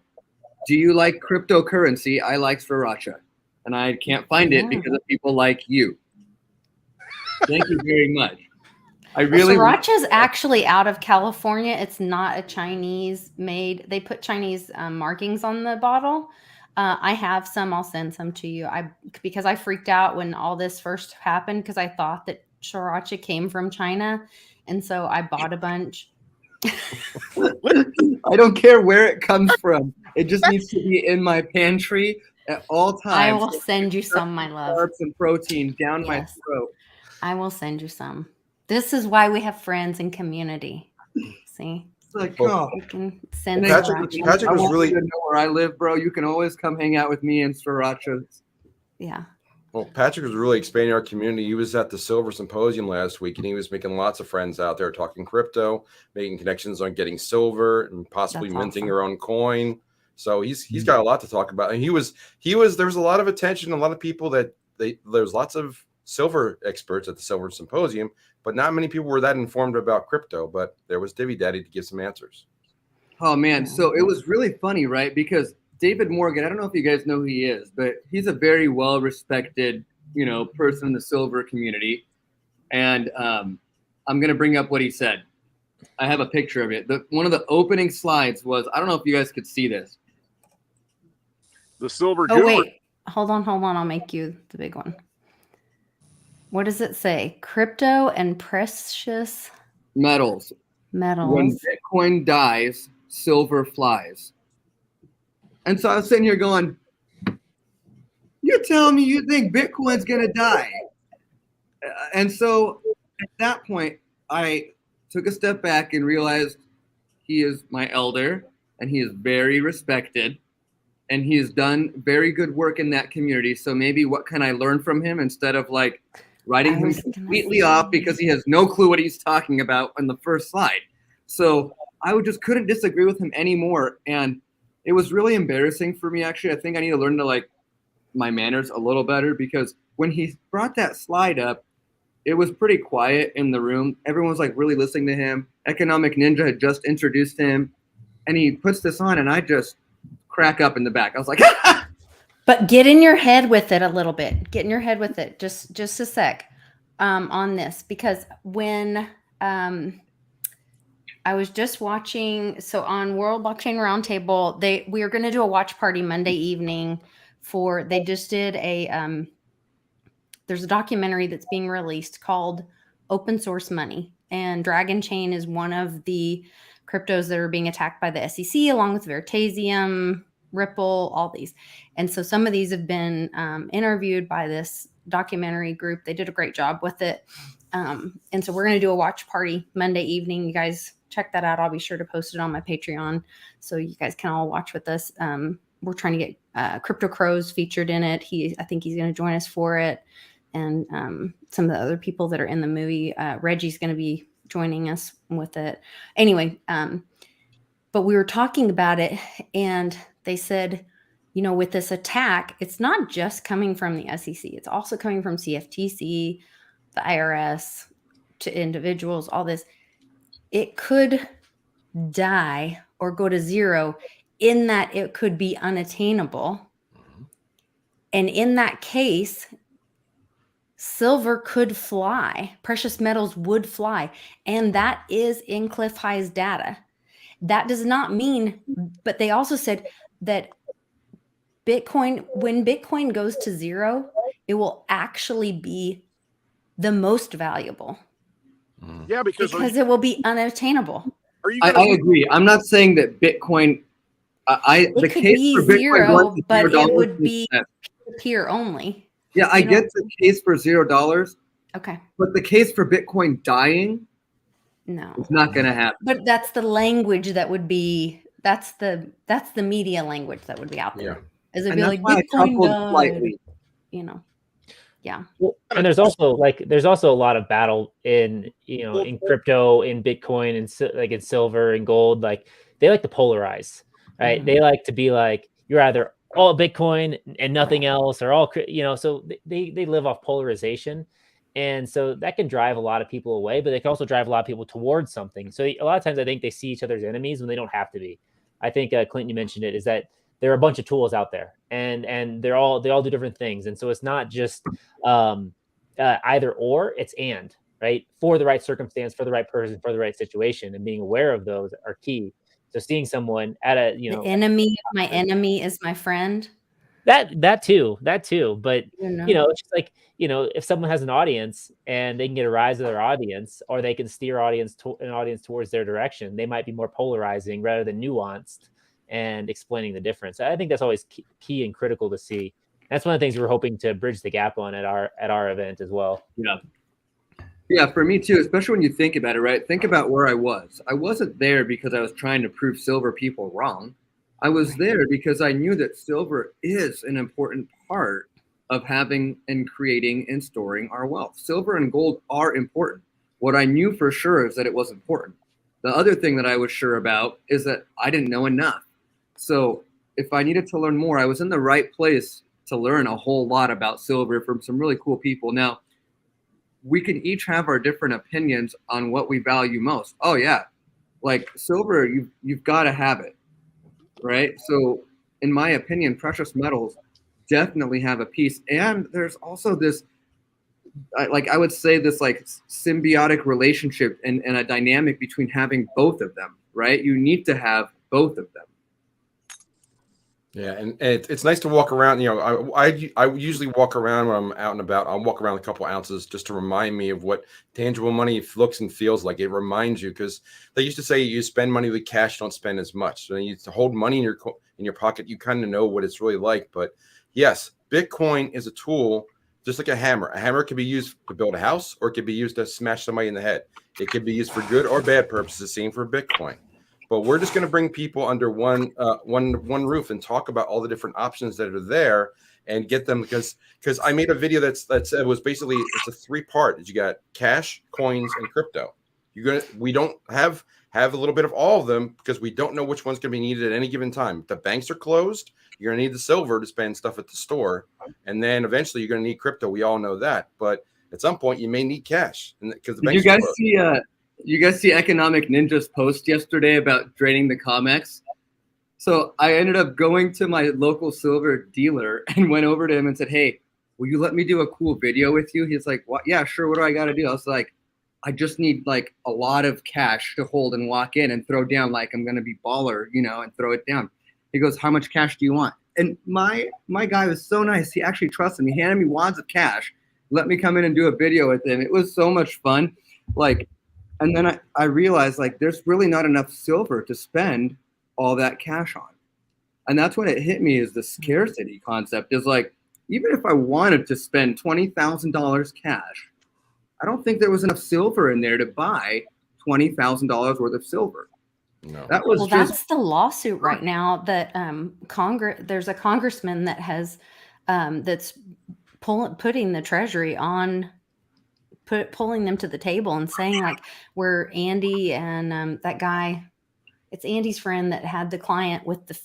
Do you like cryptocurrency? I like Sriracha, and I can't find it because of people like you. Thank you very much. Sriracha is actually out of California. It's not a Chinese made. They put Chinese markings on the bottle. I have some. I'll send some to you. Because I freaked out when all this first happened because I thought that sriracha came from China, and so I bought a bunch. I don't care where it comes from. It just needs to be in my pantry at all I times. will send you some, my love. Carbs and protein down my Yes. throat. I will send you some. This is why we have friends and community. See, It's like, Well, oh, we can send Patrick- sriracha. Patrick I was want really- you to know where I live, bro. You can always come hang out with me in Sriracha. Yeah. Well, Patrick was really expanding our community. He was at the Silver Symposium last week, and he was making lots of friends out there talking crypto, making connections on getting silver and possibly That's minting awesome. your own coin. So he's got a lot to talk about. And he was there was a lot of attention, a lot of people there's lots of silver experts at the Silver Symposium, but not many people were that informed about crypto. But there was Divvy Daddy to give some answers. Oh man, so it was really funny, right? Because David Morgan, I don't know if you guys know who he is, but he's a very well-respected, person in the silver community. And I'm gonna bring up what he said. I have a picture of it. One of the opening slides was, I don't know if you guys could see this. The silver Oh guru. wait, hold on. I'll make you the big one. What does it say? Crypto and precious Metals. metals. When Bitcoin dies, silver flies. And so I was sitting here going, you're telling me you think Bitcoin's gonna die? And so at that point, I took a step back and realized he is my elder and he is very respected and he has done very good work in that community. So maybe what can I learn from him instead of like writing him completely off because he has no clue what he's talking about on the first slide. So I just couldn't disagree with him anymore. And it was really embarrassing for me, actually. I think I need to learn to like my manners a little better because when he brought that slide up, it was pretty quiet in the room. Everyone was like really listening to him. Economic Ninja had just introduced him and he puts this on and I just crack up in the back. I was like, But get in your head with it a little bit. Get in your head with it just a sec on this because when I was just watching, so on World Blockchain Roundtable, we are going to do a watch party Monday evening they just did there's a documentary that's being released called Open Source Money, and Dragon Chain is one of the cryptos that are being attacked by the SEC, along with Veritasium, Ripple, all these. And so some of these have been interviewed by this documentary group. They did a great job with it. And so we're going to do a watch party Monday evening. You guys check that out. I'll be sure to post it on my Patreon so you guys can all watch with us. We're trying to get Crypto Crows featured in it. I think he's going to join us for it. And some of the other people that are in the movie. Reggie's going to be joining us with it. Anyway, but we were talking about it and they said, with this attack, it's not just coming from the SEC. It's also coming from CFTC, the IRS, to individuals, all this. It could die or go to zero in that it could be unattainable. And in that case, silver could fly, precious metals would fly. And that is in Cliff High's data. That does not mean, but they also said that when Bitcoin goes to zero, it will actually be the most valuable. Yeah, because it will be unattainable. I agree. I'm not saying that Bitcoin, It could be zero, but it would be peer only. Yeah, I get the case for $0. Okay. But the case for Bitcoin dying, no, it's not going to happen. But that's the language that would be. That's the media language that would be out there. Yeah. Is it be like Bitcoin died? Yeah. Well, and there's also a lot of battle in in crypto, in Bitcoin, and like in silver and gold. Like they like to polarize, right? Mm-hmm. They like to be like you're either all Bitcoin and nothing else, or all So they live off polarization, and so that can drive a lot of people away. But they can also drive a lot of people towards something. So a lot of times I think they see each other's enemies when they don't have to be. I think Clinton, you mentioned it, is that there are a bunch of tools out there, and they all do different things, and so it's not just either or, it's and, right, for the right circumstance, for the right person, for the right situation, and being aware of those are key. So seeing someone at the enemy of my enemy is my friend. That too, but You know? it's just like, if someone has an audience and they can get a rise of their audience, or they can steer an audience towards their direction, they might be more polarizing rather than nuanced and explaining the difference. I think that's always key and critical to see. That's one of the things we're hoping to bridge the gap on at our event as well. Yeah. Yeah, for me too, especially when you think about it, right? Think about where I was. I wasn't there because I was trying to prove silver people wrong. I was there because I knew that silver is an important part of having and creating and storing our wealth. Silver and gold are important. What I knew for sure is that it was important. The other thing that I was sure about is that I didn't know enough. So if I needed to learn more, I was in the right place to learn a whole lot about silver from some really cool people. Now, we can each have our different opinions on what we value most. Oh yeah, like silver, you've got to have it, right? So, in my opinion, precious metals definitely have a piece, and there's also this, like I would say, this like symbiotic relationship and a dynamic between having both of them, right? You need to have both of them. Yeah, and it's nice to walk around. I usually walk around when I'm out and about. I'll walk around a couple ounces just to remind me of what tangible money looks and feels like. It reminds you, because they used to say you spend money with cash, don't spend as much. So you to hold money in your pocket, you kind of know what it's really like. But yes, Bitcoin is a tool, just like a hammer. A hammer can be used to build a house, or it could be used to smash somebody in the head. It could be used for good or bad purposes. Same for Bitcoin. But we're just going to bring people under one roof and talk about all the different options that are there and get them, because I made a video that said, was basically, it's a 3-part. You got cash, coins, and crypto. We don't have a little bit of all of them, because we don't know which one's going to be needed at any given time. If the banks are closed, you're going to need the silver to spend stuff at the store, and then eventually you're going to need crypto. We all know that, but at some point you may need cash, because the banks are closed. You guys see Economic Ninja's post yesterday about draining the COMEX? So I ended up going to my local silver dealer and went over to him and said, "Hey, will you let me do a cool video with you?" He's like, "What? Yeah, sure. What do I got to do?" I was like, "I just need like a lot of cash to hold and walk in and throw down, like I'm going to be baller, and throw it down." He goes, "How much cash do you want?" And my guy was so nice. He actually trusted me. He handed me wads of cash, let me come in and do a video with him. It was so much fun. And then I realized, like, there's really not enough silver to spend all that cash on. And that's when it hit me, is the scarcity concept. Is like, even if I wanted to spend $20,000 cash, I don't think there was enough silver in there to buy $20,000 worth of silver. No. That's the lawsuit right now that there's a congressman that has that's putting the Treasury on, pulling them to the table and saying, like, where Andy and that guy, it's Andy's friend that had the client with the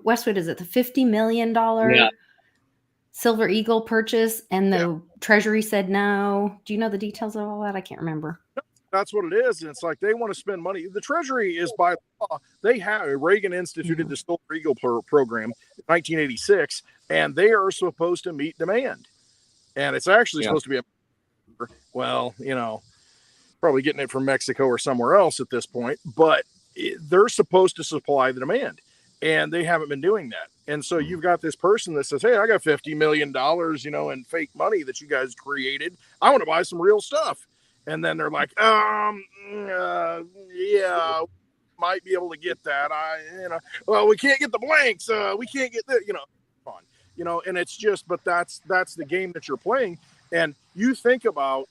Westwood, is it the $50 million Silver Eagle purchase, and the Treasury said no. Do you know the details of all that? I can't remember. That's what it is. And it's like, they want to spend money. The Treasury is, by law, Reagan instituted the Silver Eagle program in 1986, and they are supposed to meet demand. And it's actually supposed to be probably getting it from Mexico or somewhere else at this point, but they're supposed to supply the demand, and they haven't been doing that. And so you've got this person that says, "Hey, I got $50 million, in fake money that you guys created. I want to buy some real stuff." And then they're like, yeah, might be able to get that. Well, we can't get the blanks. We can't get that, and it's just, but that's the game that you're playing. And you think about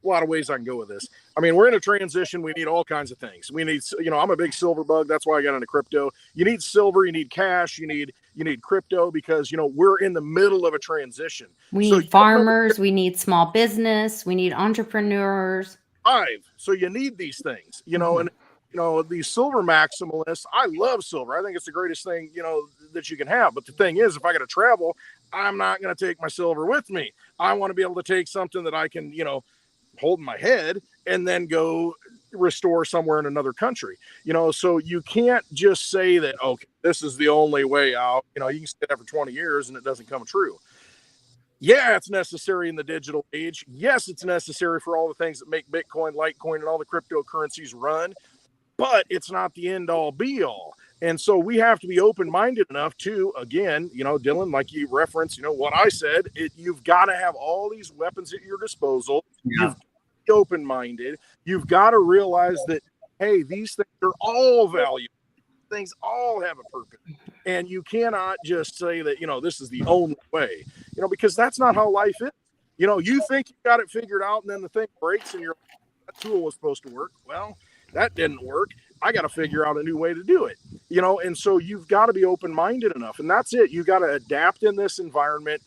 a lot of ways I can go with this. I mean, we're in a transition. We need all kinds of things. We need, I'm a big silver bug. That's why I got into crypto. You need silver, you need cash, you need crypto, because, we're in the middle of a transition. We need farmers, we need small business, we need entrepreneurs. So you need these things, and, these silver maximalists, I love silver. I think it's the greatest thing, that you can have. But the thing is, if I got to travel, I'm not going to take my silver with me. I want to be able to take something that I can, hold in my head and then go restore somewhere in another country, so you can't just say that, okay, this is the only way out. You can stay there for 20 years and it doesn't come true. Yeah, it's necessary in the digital age. Yes, it's necessary for all the things that make Bitcoin, Litecoin, and all the cryptocurrencies run, but it's not the end all be all. And so we have to be open-minded enough to, again, Dylan, like you referenced, what I said, you've got to have all these weapons at your disposal. Yeah. You've got to be open-minded. You've got to realize that, hey, these things are all valuable. Things all have a purpose. And you cannot just say that, this is the only way, because that's not how life is. You think you got it figured out, and then the thing breaks and you're like, that tool was supposed to work. Well, that didn't work. I got to figure out a new way to do it, and so you've got to be open-minded enough. And that's it. You got to adapt in this environment.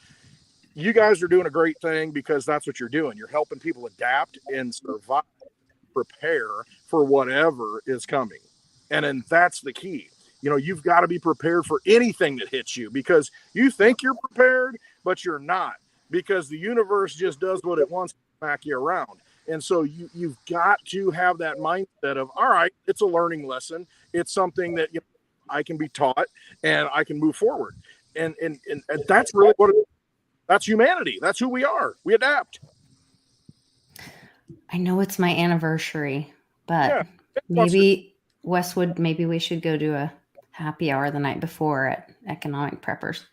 You guys are doing a great thing because that's what you're doing. You're helping people adapt and survive, prepare for whatever is coming. And then that's the key. You've got to be prepared for anything that hits you, because you think you're prepared, but you're not, because the universe just does what it wants to smack you around. And so you've got to have that mindset of, all right, it's a learning lesson. It's something that I can be taught and I can move forward. And that's really what that's humanity. That's who we are. We adapt. I know it's my anniversary, but Yeah. maybe Westwood, maybe we should go do a happy hour the night before at Economic Preppers.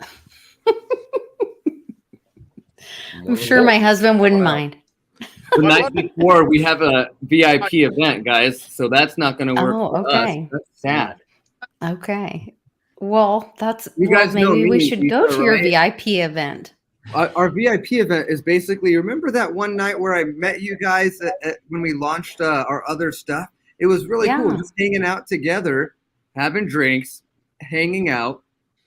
I'm sure my husband wouldn't mind. The night before, we have a VIP event, guys. So that's not going to work for us. That's sad. Okay. Well, You guys know maybe we me, should Lisa, go to your right? VIP event. Our VIP event is basically, remember that one night where I met you guys when we launched our other stuff? It was really cool, just hanging out together, having drinks, hanging out,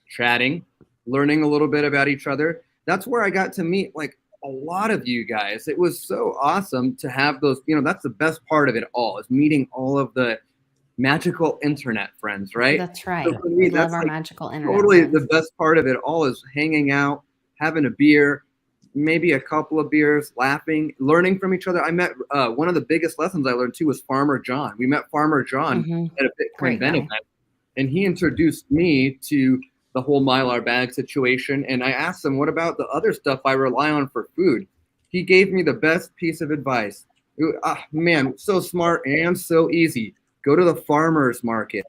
chatting, learning a little bit about each other. That's where I got to meet like a lot of you guys. It was so awesome to have those, that's the best part of it all, is meeting all of the magical internet friends, right? That's right. So for me, We that's love our like magical internet totally friends. the best part of it all, is hanging out, having a beer, maybe a couple of beers, laughing, learning from each other. I met one of the biggest lessons I learned too was Farmer John. We met Farmer John at a Bitcoin event, and he introduced me to the whole Mylar bag situation. And I asked him, what about the other stuff I rely on for food? He gave me the best piece of advice. Man, so smart and so easy. Go to the farmer's market.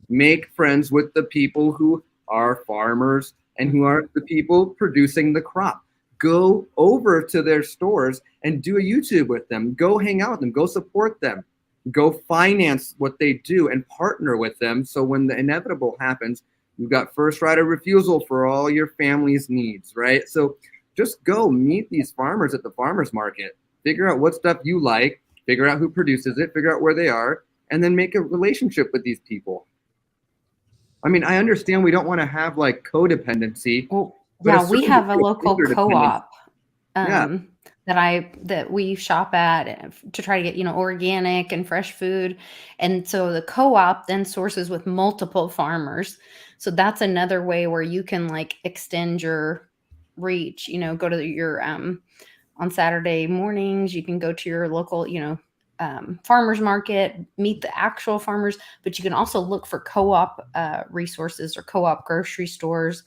Make friends with the people who are farmers and who are the people producing the crop. Go over to their stores and do a YouTube with them. Go hang out with them. Go support them. Go finance what they do and partner with them. So when the inevitable happens, you've got first right of refusal for all your family's needs, right? So just go meet these farmers at the farmer's market. Figure out what stuff you like. Figure out who produces it. Figure out where they are. And then make a relationship with these people. I mean, I understand we don't want to have like codependency. Well, yeah, we have a local co-op Yeah. that we shop at to try to get, organic and fresh food. And so the co-op then sources with multiple farmers. So that's another way where you can like extend your reach, go to your, on Saturday mornings, you can go to your local, farmers market, meet the actual farmers, but you can also look for co-op resources or co-op grocery stores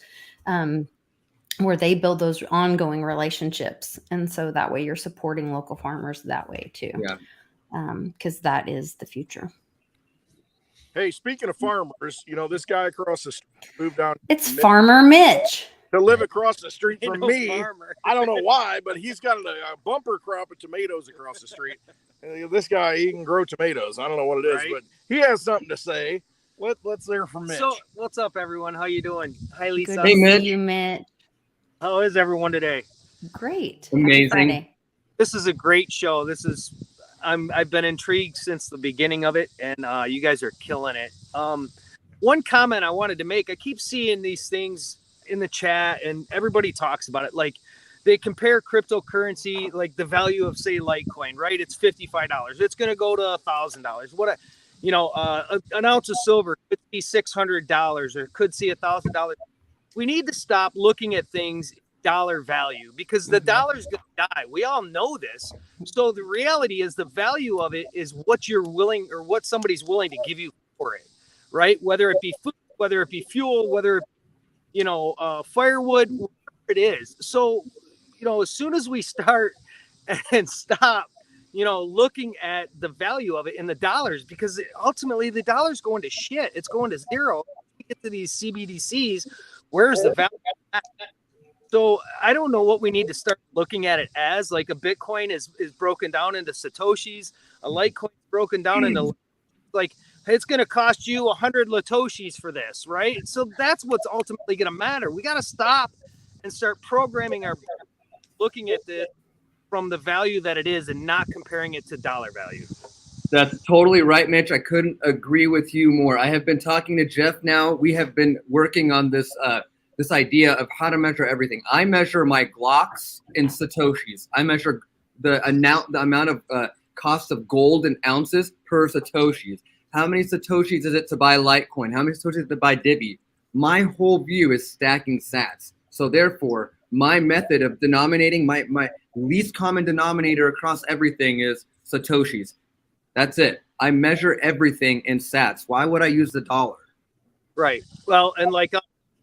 where they build those ongoing relationships. And so that way you're supporting local farmers that way too. Yeah. Because that is the future. Hey, speaking of farmers, this guy across the street moved down. It's Farmer Mitch. To live across the street from me. Farmer. I don't know why, but he's got a bumper crop of tomatoes across the street. This guy, he can grow tomatoes. I don't know what it is, but he has something to say. Let's hear from Mitch. So, what's up, everyone? How you doing? Hi, Lisa. Good to see you, Mitch. How is everyone today? Great. Amazing. Happy Friday. This is a great show. I've been intrigued since the beginning of it, and you guys are killing it. One comment I wanted to make: I keep seeing these things in the chat, and everybody talks about it. Like they compare cryptocurrency, like the value of say Litecoin, right? It's $55. It's going to go to $1,000. An ounce of silver could be $600 or could see $1,000. We need to stop looking at things dollar value because the dollar's going to die. We all know this. So the reality is the value of it is what you're willing or what somebody's willing to give you for it, right? Whether it be food, whether it be fuel, whether firewood, whatever it is. So, as soon as we start and stop, looking at the value of it in the dollars, because ultimately the dollar's going to shit. It's going to zero. We get to these CBDCs, where's the value? So I don't know what we need to start looking at it as. Like a Bitcoin is broken down into Satoshis, a Litecoin is broken down into like, it's going to cost you 100 Latoshis for this, right? So that's what's ultimately going to matter. We got to stop and start programming our, looking at this from the value that it is and not comparing it to dollar value. That's totally right, Mitch. I couldn't agree with you more. I have been talking to Jeff now. We have been working on this this idea of how to measure everything. I measure my Glocks in Satoshis. I measure the amount of cost of gold in ounces per Satoshis. How many Satoshis is it to buy Litecoin? How many Satoshis to buy Divi? My whole view is stacking sats. So therefore, my method of denominating, my least common denominator across everything is Satoshis. That's it. I measure everything in sats. Why would I use the dollar? Right. Well, and like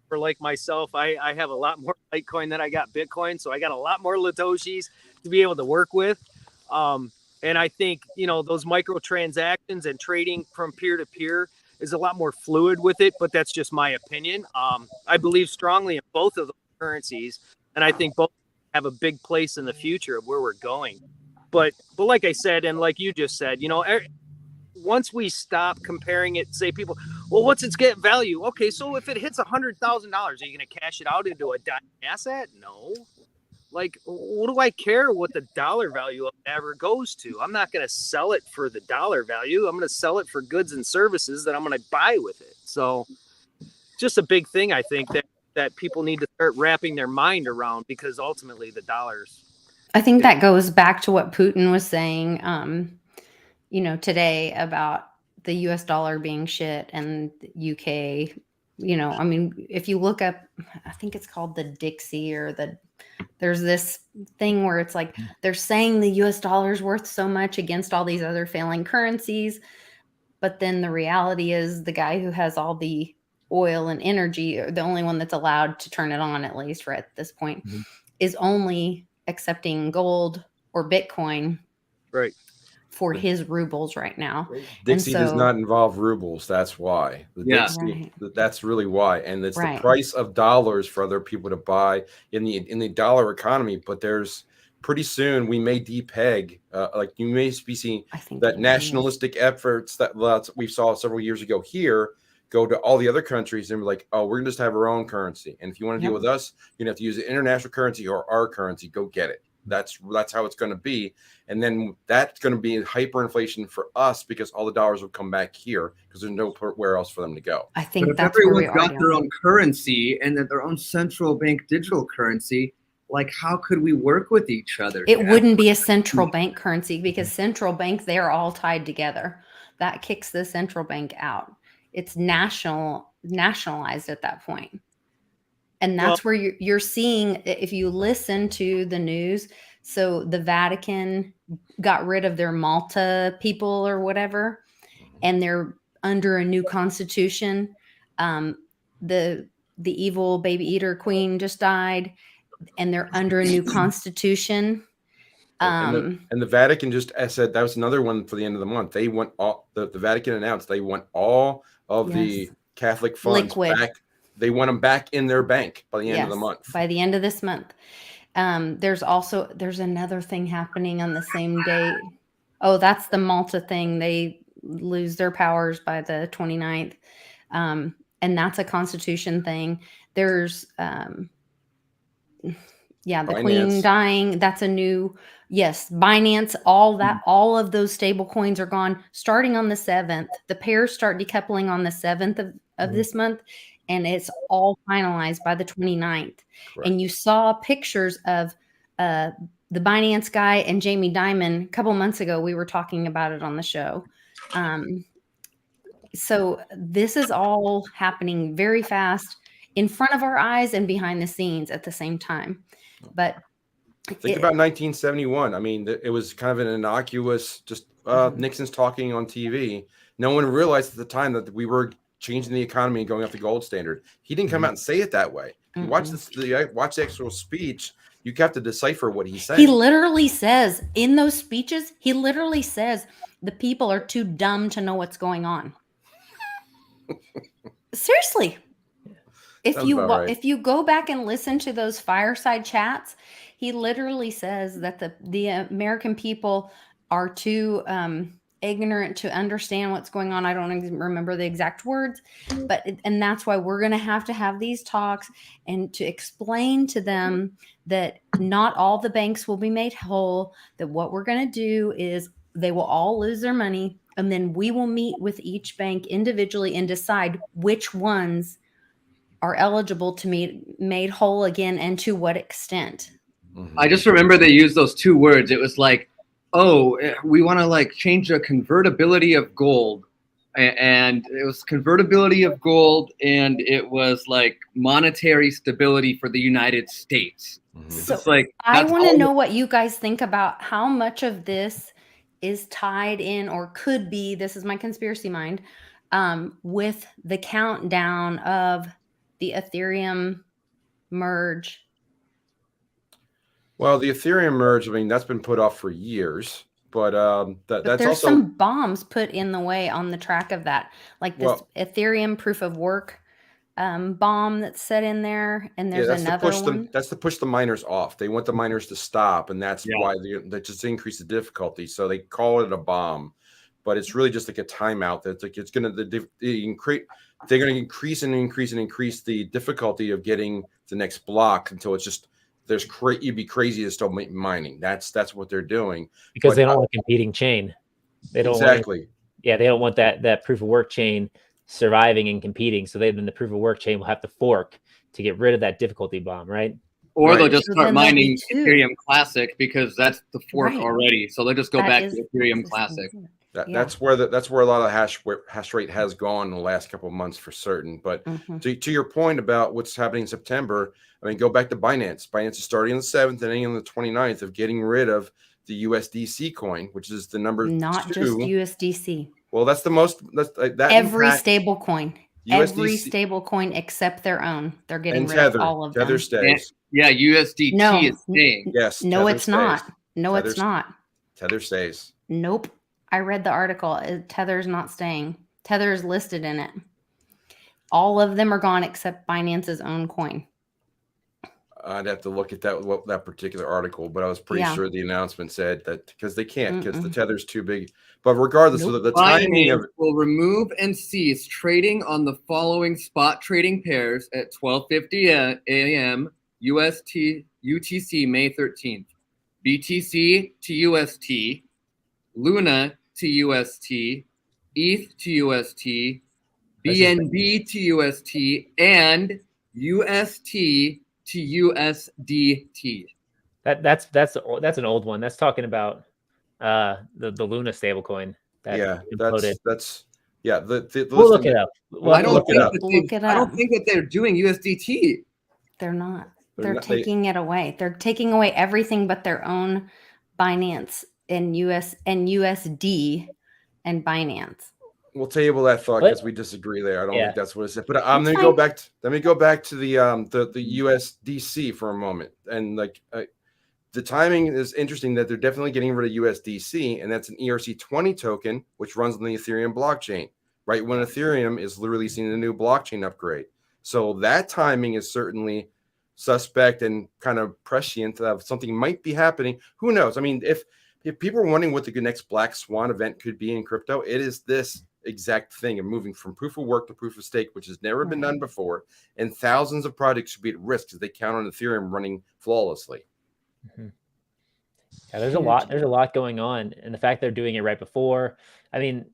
for like myself, I have a lot more Litecoin than I got Bitcoin, so I got a lot more Latoshis to be able to work with. And I think, those microtransactions and trading from peer to peer is a lot more fluid with it, but that's just my opinion. I believe strongly in both of those currencies, and I think both have a big place in the future of where we're going. But like I said, and like you just said, once we stop comparing it, say people, well, what's its get value? Okay, so if it hits $100,000, are you going to cash it out into a asset? No. Like, what do I care what the dollar value of it ever goes to? I'm not going to sell it for the dollar value. I'm going to sell it for goods and services that I'm going to buy with it. So just a big thing, I think, that people need to start wrapping their mind around, because ultimately the dollars. I think that goes back to what Putin was saying, today about the US dollar being shit and UK, if you look up, I think it's called the Dixie there's this thing where it's like they're saying the US dollar is worth so much against all these other failing currencies. But then the reality is the guy who has all the oil and energy, or the only one that's allowed to turn it on, at least right at this point, is only accepting gold or Bitcoin right for his rubles right now. Dixie does not involve rubles. That's why. Dixie, that's really why. And it's Right. the price of dollars for other people to buy in the dollar economy. But there's pretty soon we may depeg, like you may be seeing that nationalistic efforts that we saw several years ago here go to all the other countries and be like, oh, we're going to just have our own currency. And if you want to deal with us, you have to use the international currency or our currency. Go get it. That's how it's going to be. And then that's going to be hyperinflation for us, because all the dollars will come back here because there's nowhere else for them to go. I think but if that's everyone's got their own currency and then their own central bank digital currency, like how could we work with each other? It wouldn't be a central bank currency, because central bank, they're all tied together. That kicks the central bank out. It's nationalized at that point. And that's where you're seeing, if you listen to the news, so the Vatican got rid of their Malta people or whatever, and they're under a new constitution. The evil baby eater queen just died, and they're under a new constitution. And the Vatican just said that was another one for the end of the month. They want all the Vatican announced they want all of the Catholic funds back. They want them back in their bank by the end of the month. By the end of this month. There's another thing happening on the same day. Oh, that's the Malta thing. They lose their powers by the 29th. And that's a constitution thing. There's the Binance. Queen dying. That's a new, Binance, all of those stable coins are gone starting on the 7th. The pairs start decoupling on the 7th of this month, and it's all finalized by the 29th. Correct. And you saw pictures of the Binance guy and Jamie Dimon a couple months ago. We were talking about it on the show. So this is all happening very fast in front of our eyes and behind the scenes at the same time. But think about 1971. I mean, it was kind of an innocuous, just Nixon's talking on TV. No one realized at the time that we were changing the economy and going off the gold standard. He didn't come out and say it that way. You watch the actual speech. you have to decipher what he's saying. He literally says in those speeches, he literally says the people are too dumb to know what's going on. Seriously. If you go back and listen to those fireside chats, he literally says that the American people are too ignorant to understand what's going on. I don't remember the exact words, but and that's why we're going to have these talks and to explain to them that not all the banks will be made whole, that what we're going to do is they will all lose their money, and then we will meet with each bank individually and decide which ones are eligible to be made whole again and to what extent. I just remember they used those two words. It was like, oh, we want to like change the convertibility of gold. And it was convertibility of gold, and it was like monetary stability for the United States. So It's like, I want to know what you guys think about how much of this is tied in or could be, this is my conspiracy mind, with the countdown of the Ethereum merge. Well, the Ethereum merge, I mean, that's been put off for years, but that's there's also some bombs put in the way on the track of that, like this Ethereum proof of work bomb that's set in there, and there's another one. That's to push the miners off. They want the miners to stop, and that's why they just increase the difficulty. So they call it a bomb, but it's really just like a timeout. That's like it's going to increase. They're going to increase and increase and increase the difficulty of getting the next block until it's just you'd be crazy to start mining. That's what they're doing because they don't want a competing chain. They don't exactly. They don't want that proof of work chain surviving and competing. So then the proof of work chain will have to fork to get rid of that difficulty bomb, right? Or they'll just start mining Ethereum Classic because that's the fork already. So they'll just go back to Ethereum Classic. That's where a lot of hash rate has gone in the last couple of months for certain. But to your point about what's happening in September, I mean, go back to Binance. Binance is starting on the 7th and ending on the 29th of getting rid of the USDC coin, which is the number not 2. Just USDC. Well, that's the most. Every stable coin. Every stable coin except their own. They're getting rid of all of them. Tether stays. Yeah, USDT is staying. Yes. No, it's not. No, it's not. Tether stays. Nope. I read the article. Tether's not staying. Tether is listed in it. All of them are gone except Binance's own coin. I'd have to look at that particular article, but I was pretty sure the announcement said that because they can't because the tether's too big. But regardless of the timing of will remove and cease trading on the following spot trading pairs at 12:50 a.m. UTC May 13th. BTC to UST, Luna to UST, ETH to UST, BNB to UST, and UST to USDT. That's an old one. That's talking about the Luna stablecoin. We'll look it up. I don't think that they're doing USDT. They're not. They're taking it away. They're taking away everything but their own Binance and USD and Binance. We'll table that thought because we disagree there. I don't think that's what it said. But let me go back to the USDC for a moment. And the timing is interesting that they're definitely getting rid of USDC, and that's an ERC20 token, which runs on the Ethereum blockchain, right when Ethereum is releasing a new blockchain upgrade. So that timing is certainly suspect and kind of prescient of something might be happening. Who knows? I mean, if people are wondering what the next black swan event could be in crypto, it is this exact thing of moving from proof of work to proof of stake, which has never been done before, and thousands of projects should be at risk as they count on Ethereum running flawlessly. Mm-hmm. Yeah, there's a lot going on, and the fact they're doing it right before, I mean,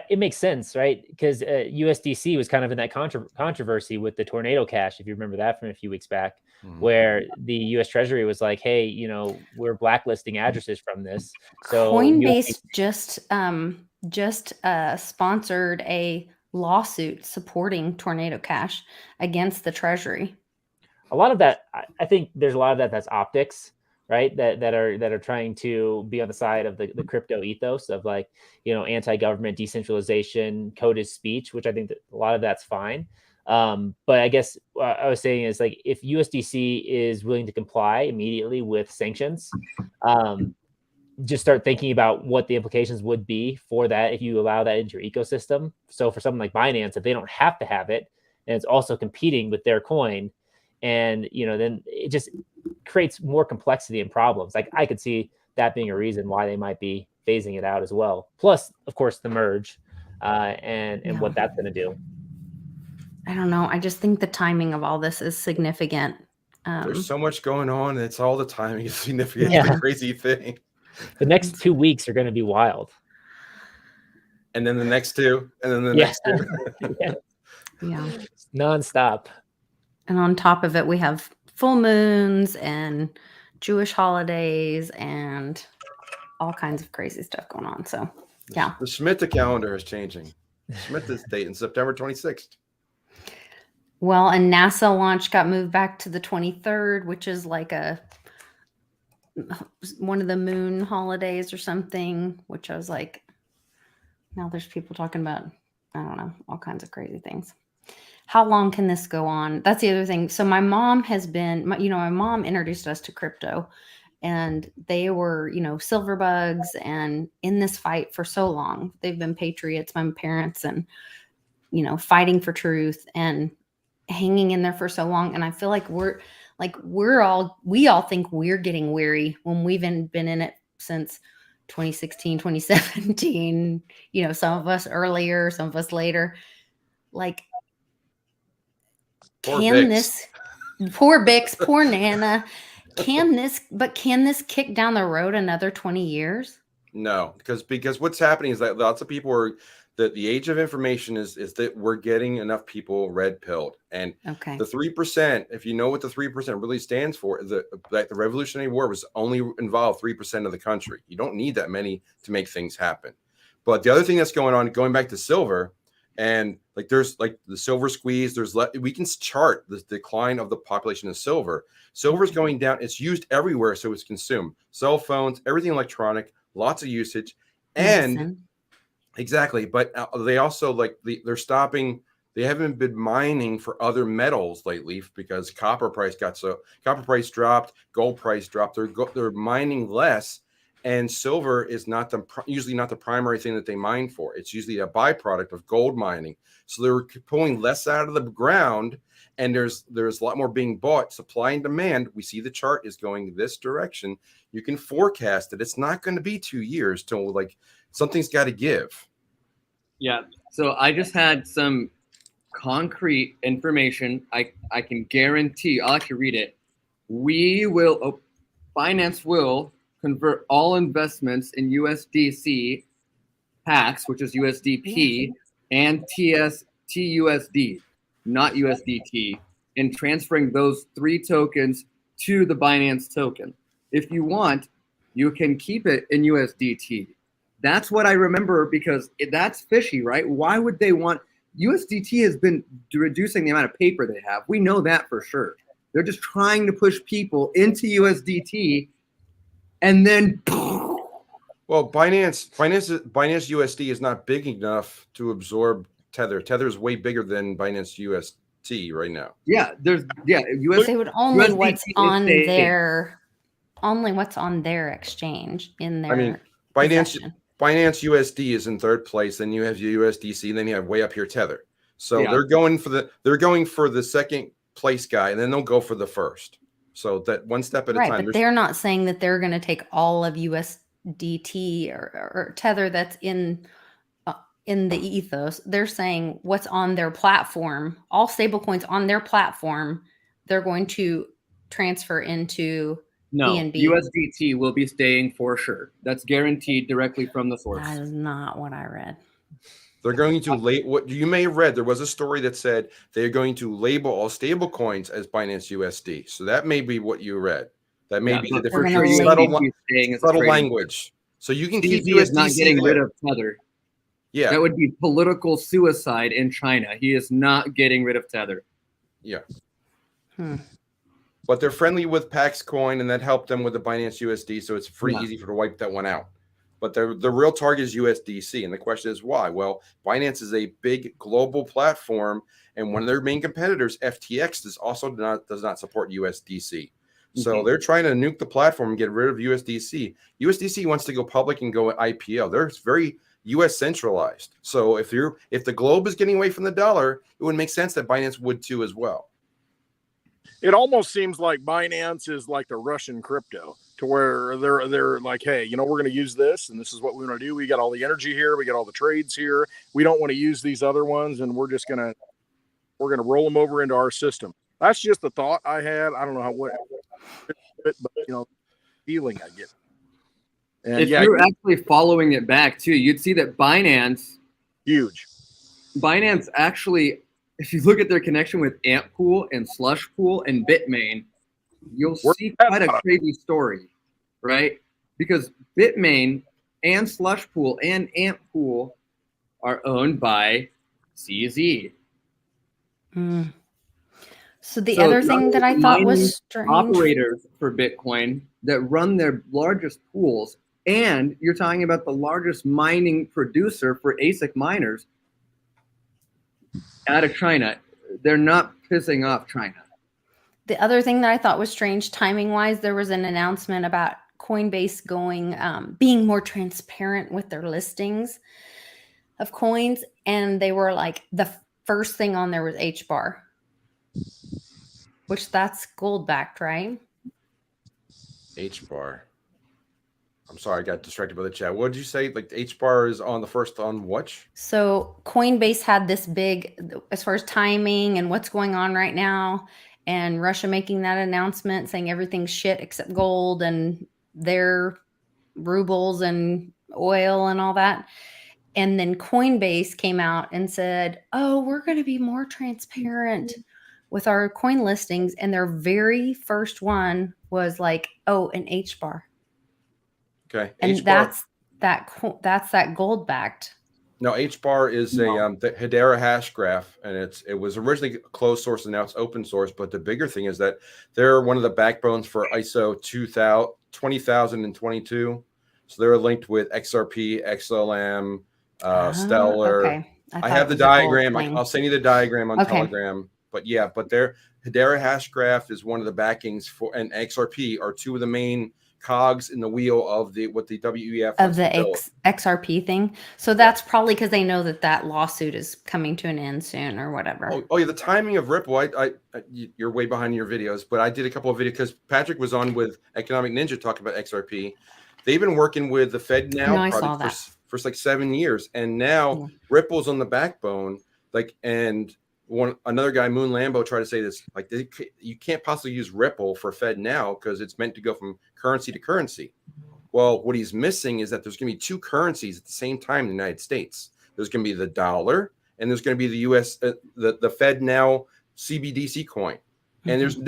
it makes sense, right? Because USDC was kind of in that controversy with the Tornado Cash, if you remember that from a few weeks back, where the U.S. Treasury was like, "Hey, we're blacklisting addresses from this." So Coinbase just sponsored a lawsuit supporting Tornado Cash against the Treasury. A lot of that, I think, there's a lot of that's optics, right? That are trying to be on the side of the crypto ethos of anti-government decentralization, code is speech, which I think that a lot of that's fine. But I guess what I was saying is like if USDC is willing to comply immediately with sanctions, just start thinking about what the implications would be for that if you allow that into your ecosystem. So for something like Binance, if they don't have to have it, and it's also competing with their coin, and then it just creates more complexity and problems. Like I could see that being a reason why they might be phasing it out as well. Plus, of course, the merge and what that's going to do. I don't know. I just think the timing of all this is significant. There's so much going on. It's all the timing is significant. It's the crazy thing. The next 2 weeks are going to be wild. And then the next two, and then the next two. Yeah. Nonstop. And on top of it, we have full moons and Jewish holidays and all kinds of crazy stuff going on. So, yeah. The Schmidt calendar is changing. Schmidt's date in September 26th. Well, and NASA launch got moved back to the 23rd, which is like one of the moon holidays or something, which I was like, now there's people talking about, I don't know, all kinds of crazy things. How long can this go on? That's the other thing. So my mom my mom introduced us to crypto, and they were, silver bugs and in this fight for so long. They've been patriots, my parents, and, fighting for truth and hanging in there for so long. And I feel like we all think we're getting weary when we've been in it since 2016, 2017, some of us earlier, some of us later. Like, Poor can Bix. this, poor Bix, poor Nana, can this kick down the road another 20 years? No, because what's happening is that lots of people are that the age of information is that we're getting enough people red pilled, and the 3%. If you know what the 3% really stands for, the Revolutionary War was only involved 3% of the country. You don't need that many to make things happen. But the other thing that's going on, going back to silver, and like there's like the silver squeeze. We can chart the decline of the population of silver. Silver is going down. It's used everywhere, so it's consumed. Cell phones, everything electronic, lots of usage, and exactly. But they also they're stopping. They haven't been mining for other metals lately because copper price dropped, gold price dropped. They're mining less. And silver is usually not the primary thing that they mine for. It's usually a byproduct of gold mining. So they're pulling less out of the ground, and there's a lot more being bought. Supply and demand. We see the chart is going this direction. You can forecast that it's not going to be 2 years till something's got to give. Yeah. So I just had some concrete information. I can guarantee. I'll actually read it. Binance will convert all investments in USDC, PAX, which is USDP, and TUSD, not USDT, and transferring those 3 tokens to the Binance token. If you want, you can keep it in USDT. That's what I remember because that's fishy, right? Why would they want USDT has been reducing the amount of paper they have. We know that for sure. They're just trying to push people into USDT. And then, well, Binance USD is not big enough to absorb Tether. Tether is way bigger than Binance USD right now. Yeah, they would only what's on their exchange in their. I mean, Binance USD is in 3rd place. Then you have USDC. Then you have way up here Tether. So they're going for the 2nd place guy, and then they'll go for the 1st. So that one step at a time. Right, but they're not saying that they're going to take all of USDT or Tether that's in the ethos. They're saying what's on their platform, all stablecoins on their platform, they're going to transfer into BNB. USDT will be staying for sure. That's guaranteed directly from the source. That is not what I read. They're going to what you may have read. There was a story that said they're going to label all stable coins as Binance USD. So that may be what you read. That may be the different subtle language. So you can keep USDC. Is not getting rid of Tether. Yeah, that would be political suicide in China. He is not getting rid of Tether. Yeah. But they're friendly with Pax Coin, and that helped them with the Binance USD. So it's pretty easy to wipe that one out. But the real target is USDC. And the question is why? Well, Binance is a big global platform, and one of their main competitors, FTX, does not support USDC. So they're trying to nuke the platform and get rid of USDC. USDC wants to go public and go IPO. They're very US centralized. So if the globe is getting away from the dollar, it would make sense that Binance would too as well. It almost seems like Binance is like the Russian crypto, to where they're like, hey, you know, we're going to use this, and this is what we want to do. We got all the energy here, we got all the trades here. We don't want to use these other ones, and we're gonna roll them over into our system. That's just the thought I had. I don't know but you know, feeling I get. And if you're actually following it back too, you'd see that Binance actually, if you look at their connection with AntPool and Slushpool and Bitmain, you'll see quite a crazy story, right? Because Bitmain and Slushpool and AntPool are owned by CZ. So the other thing that I thought was strange, operators for Bitcoin that run their largest pools, and you're talking about the largest mining producer for ASIC miners out of China. They're not pissing off China. The other thing that I thought was strange, timing wise, there was an announcement about Coinbase being more transparent with their listings of coins, and they were like, the first thing on there was HBAR, which that's gold backed, right? HBAR. I'm sorry, I got distracted by the chat. What did you say? Like HBAR is on the first on what? So Coinbase had this big, as far as timing and what's going on right now, and Russia making that announcement saying everything's shit except gold and their rubles and oil and all that. And then Coinbase came out and said, oh, we're going to be more transparent with our coin listings. And their very first one was like, oh, an HBAR. Okay. And HBAR. that's that gold backed. No, HBAR is the Hedera hash graph, and it was originally closed source and now it's open source. But the bigger thing is that they're one of the backbones for ISO 20022. So they're linked with XRP, XLM, Stellar. Okay. I have the diagram. I'll send you the diagram on Telegram. But yeah, their Hedera hash graph is one of the backings for, and XRP are two of the main cogs in the wheel of what the WEF of the XRP thing. So that's probably because they know that lawsuit is coming to an end soon or whatever. Oh yeah, the timing of Ripple. You're way behind your videos, but I did a couple of videos because Patrick was on with Economic Ninja talking about XRP. They've been working with the Fed now for like 7 years, and now Ripple's on the backbone. Another guy, Moon Lambo, tried to say this, like, you can't possibly use Ripple for Fed now because it's meant to go from currency to currency. Well, what he's missing is that there's going to be two currencies at the same time in the United States. There's going to be the dollar, and there's going to be the US, the Fed now CBDC coin. And there's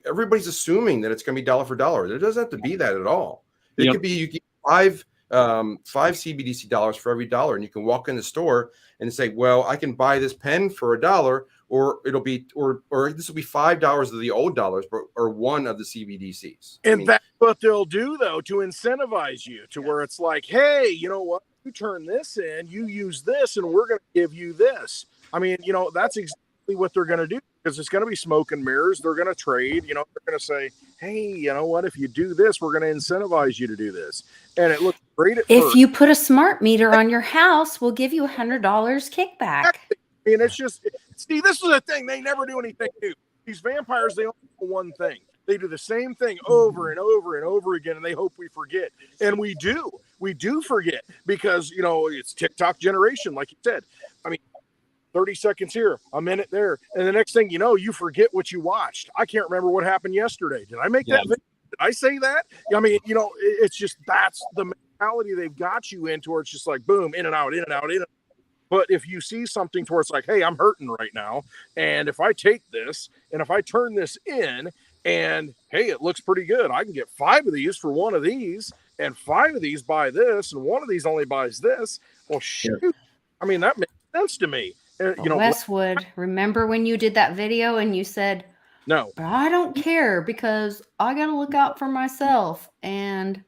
everybody's assuming that it's going to be dollar for dollar. There doesn't have to be that at all. It could be you get five CBDC dollars for every dollar, and you can walk in the store and say, well, I can buy this pen for $1, or it'll be or this will be $5 of the old dollars, or one of the CBDCs. And that's what they'll do, though, to incentivize you to where it's like, hey, you know what, you turn this in, you use this, and we're going to give you this. I mean, you know, that's exactly what they're going to do, because it's going to be smoke and mirrors. They're going to trade, you know, they're going to say, hey, you know what, if you do this, we're going to incentivize you to do this. And it looks great at first. If you put a smart meter on your house, we'll give you $100 kickback. I mean, it's just, see, this is the thing. They never do anything new. These vampires, they only do one thing. They do the same thing over and over and over again, and they hope we forget. And we do. We do forget, because, you know, it's TikTok generation, like you said. I mean, 30 seconds here, a minute there. And the next thing you know, you forget what you watched. I can't remember what happened yesterday. Did I make that video? Did I say that? I mean, you know, it's just, that's the mentality they've got you into, where it's just like, boom, in and out, in and out, in and out. But if you see something to where it's like, hey, I'm hurting right now, and if I take this, and if I turn this in, and hey, it looks pretty good, I can get 5 of these for one of these, and 5 of these buy this, and one of these only buys this. Well, shoot. I mean, that makes sense to me. You know, Westwood, remember when you did that video and you said, no, but I don't care because I got to look out for myself. And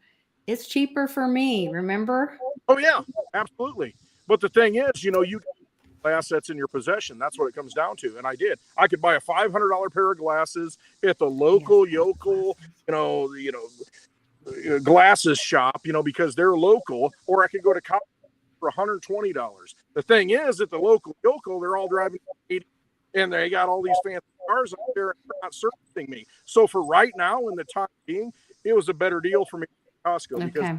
It's cheaper for me, remember? Oh yeah, absolutely. But the thing is, you got assets in your possession. That's what it comes down to. And I did. I could buy a $500 pair of glasses at the local yokel, glasses shop, because they're local, or I could go to college for $120. The thing is, at the local yokel, they're all driving 80, and they got all these fancy cars up there, and they're not servicing me. So for right now, in the time being, it was a better deal for me at Costco because Okay.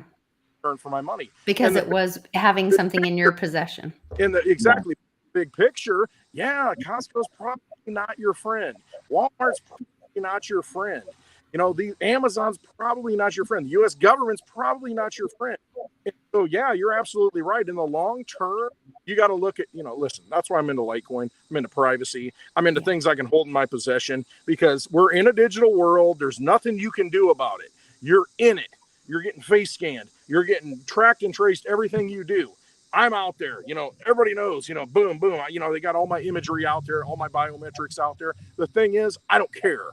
I earned for my money. Because it was having something in your possession. In the exactly big picture, yeah, Costco's probably not your friend. Walmart's probably not your friend. The Amazon's probably not your friend. The U.S. government's probably not your friend. And so, yeah, you're absolutely right. In the long term, you got to look at, listen, that's why I'm into Litecoin. I'm into privacy. I'm into things I can hold in my possession because we're in a digital world. There's nothing you can do about it. You're in it. You're getting face scanned. You're getting tracked and traced everything you do. I'm out there, everybody knows, boom, boom. They got all my imagery out there, all my biometrics out there. The thing is, I don't care.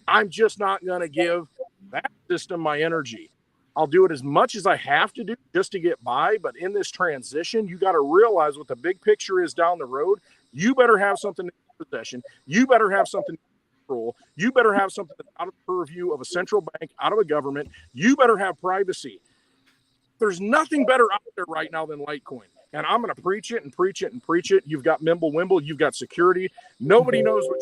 I'm just not going to give that system my energy. I'll do it as much as I have to do just to get by. But in this transition, you got to realize what the big picture is down the road. You better have something in your possession. You better have something in control. You better have something out of the purview of a central bank, out of a government. You better have privacy. There's nothing better out there right now than Litecoin. And I'm going to preach it and preach it and preach it. You've got Mimblewimble. You've got security. Nobody knows what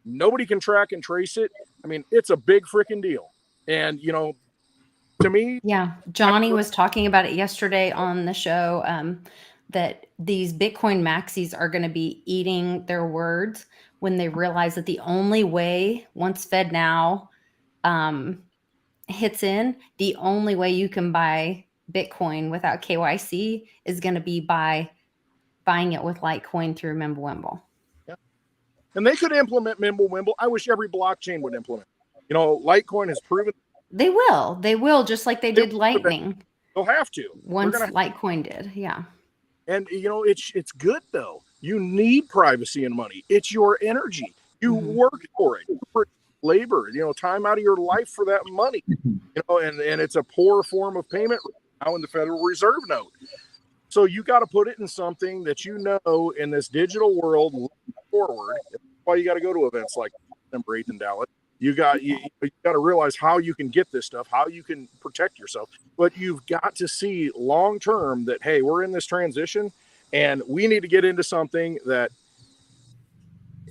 nobody can track and trace it. I mean, it's a big freaking deal. And, to me. Yeah. Johnny was talking about it yesterday on the show, that these Bitcoin maxis are going to be eating their words when they realize that the only way, once FedNow hits in, the only way you can buy Bitcoin without KYC is going to be by buying it with Litecoin through Mimblewimble. And they could implement Mimblewimble. I wish every blockchain would implement. Litecoin has proven They will, just like they did Lightning. They'll have to. Once Litecoin did, yeah. And it's good though. You need privacy and money. It's your energy. You work for it. You put labor, time out of your life for that money. And it's a poor form of payment right now in the Federal Reserve note. So you got to put it in something that in this digital world forward. That's why you got to go to events like December 8th in Dallas. You got to realize how you can get this stuff, how you can protect yourself. But you've got to see long term that, hey, we're in this transition and we need to get into something that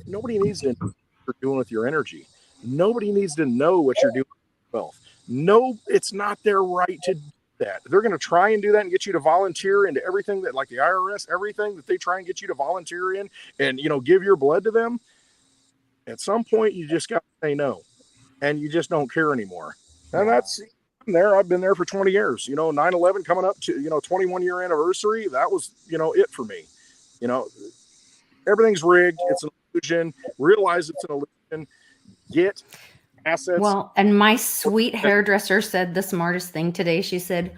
nobody needs to know what you're doing with your energy. Nobody needs to know what you're doing with your wealth. No, it's not their right to do that. They're going to try and do that and get you to volunteer into everything that, like the IRS, everything that they try and get you to volunteer in and, give your blood to them. At some point, you just got to say no, and you just don't care anymore. And that's there. I've been there for 20 years. 9/11 coming up to 21-year anniversary. That was it for me. Everything's rigged. It's an illusion. Realize it's an illusion. Get assets. Well, and my sweet hairdresser said the smartest thing today. She said,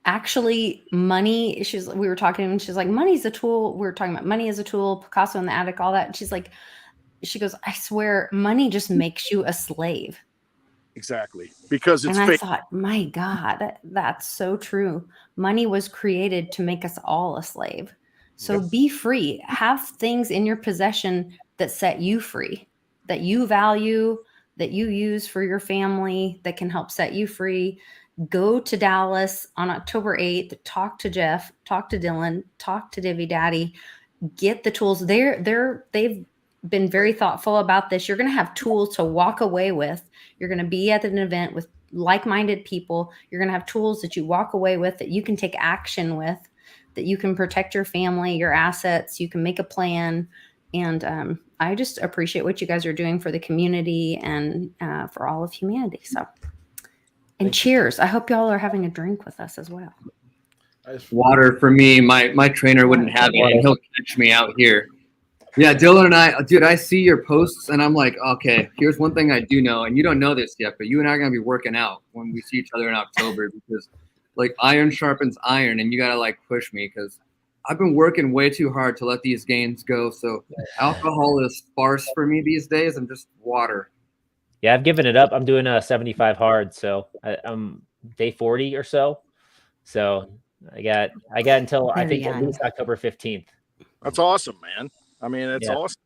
actually, money. We were talking, and she's like, money's a tool. We were talking about money as a tool. Picasso in the attic, all that. And she's like. She goes, I swear, money just makes you a slave. Exactly. Because it's fake. I thought, my God, that's so true. Money was created to make us all a slave. So be free. Have things in your possession that set you free, that you value, that you use for your family, that can help set you free. Go to Dallas on October 8th. Talk to Jeff. Talk to Dylan. Talk to Divvy Daddy. Get the tools. They've been very thoughtful about this. You're going to have tools to walk away with. You're going to be at an event with like-minded people. You're going to have tools that you walk away with that you can take action with, that you can protect your family, your assets. You can make a plan. And I just appreciate what you guys are doing for the community and for all of humanity. So, and cheers. I hope y'all are having a drink with us as well. Water for me. My trainer wouldn't have it, and he'll catch me out here. Yeah, Dylan and I, dude, I see your posts and I'm like, okay, here's one thing I do know, and you don't know this yet, but you and I are going to be working out when we see each other in October because like iron sharpens iron and you got to like push me because I've been working way too hard to let these gains go. So alcohol is sparse for me these days. I'm just water. Yeah, I've given it up. I'm doing a 75 hard. So I'm day 40 or so. So I got until I Very think at young. least October 15th. That's awesome, man. I mean, it's Yeah. awesome.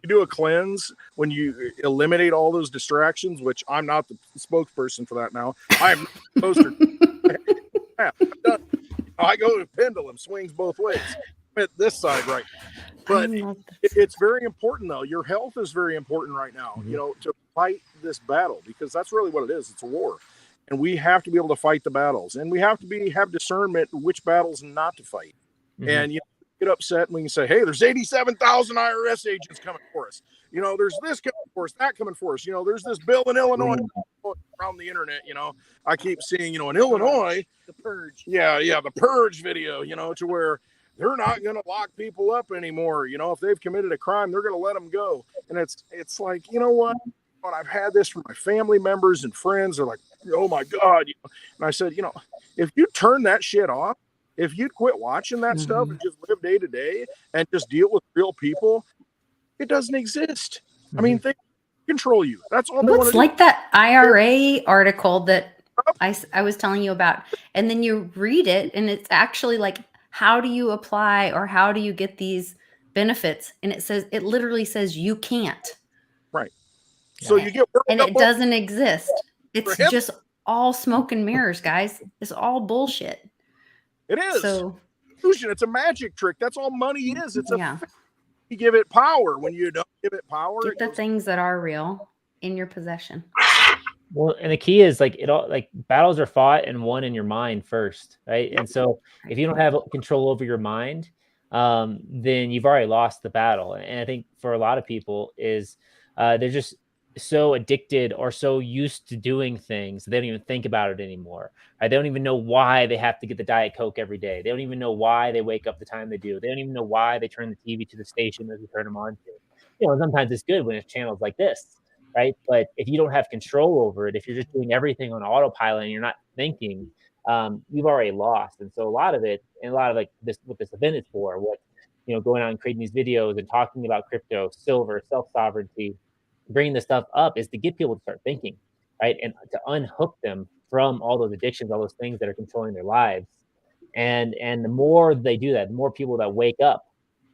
You do a cleanse when you eliminate all those distractions, which I'm not the spokesperson for that now. I'm the poster. Yeah, I'm done. I go to pendulum, swings both ways. I'm at this side right now. But it's very important, though. Your health is very important right now, you know, to fight this battle, because that's really what it is. It's a war. And we have to be able to fight the battles. And we have to have discernment which battles not to fight. And, you know, get upset and we can say, hey, there's 87,000 IRS agents coming for us. You know, there's this coming for us, that coming for us. You know, there's this bill in Illinois around the internet. You know, I keep seeing, you know, in Illinois, the purge. Yeah, the purge video, you know, to where they're not going to lock people up anymore. You know, if they've committed a crime, they're going to let them go. And it's like, you know what? I've had this from my family members and friends. They're like, oh my God. You know? And I said, you know, if you turn that shit off, if you'd quit watching that stuff and just live day to day and just deal with real people, it doesn't exist. I mean, they control you. That's all they want to do. It's like that IRA article that I was telling you about. And then you read it and it's actually like, how do you apply or how do you get these benefits? And it literally says you can't. Right. So you get worked and up it doesn't exist. It's him. just all smoke and mirrors, guys. It's all bullshit. It is. So it's a magic trick. That's all money is. It's you give it power. When you don't give it power, get the things that are real in your possession. Well, and the key is like battles are fought and won in your mind first, right? And so if you don't have control over your mind, then you've already lost the battle. And I think for a lot of people is they're just so addicted or so used to doing things they don't even think about it anymore. Right? They don't even know why they have to get the Diet Coke every day. They don't even know why they wake up the time they do. They don't even know why they turn the TV to the station as we turn them on to. You know, sometimes it's good when it's channels like this, right? But if you don't have control over it, if you're just doing everything on autopilot and you're not thinking, you've already lost. And so a lot of it, and a lot of like this, what this event is for, what, you know, going out and creating these videos and talking about crypto, silver, self-sovereignty, bringing this stuff up is to get people to start thinking, right? And to unhook them from all those addictions, all those things that are controlling their lives. And the more they do that, the more people that wake up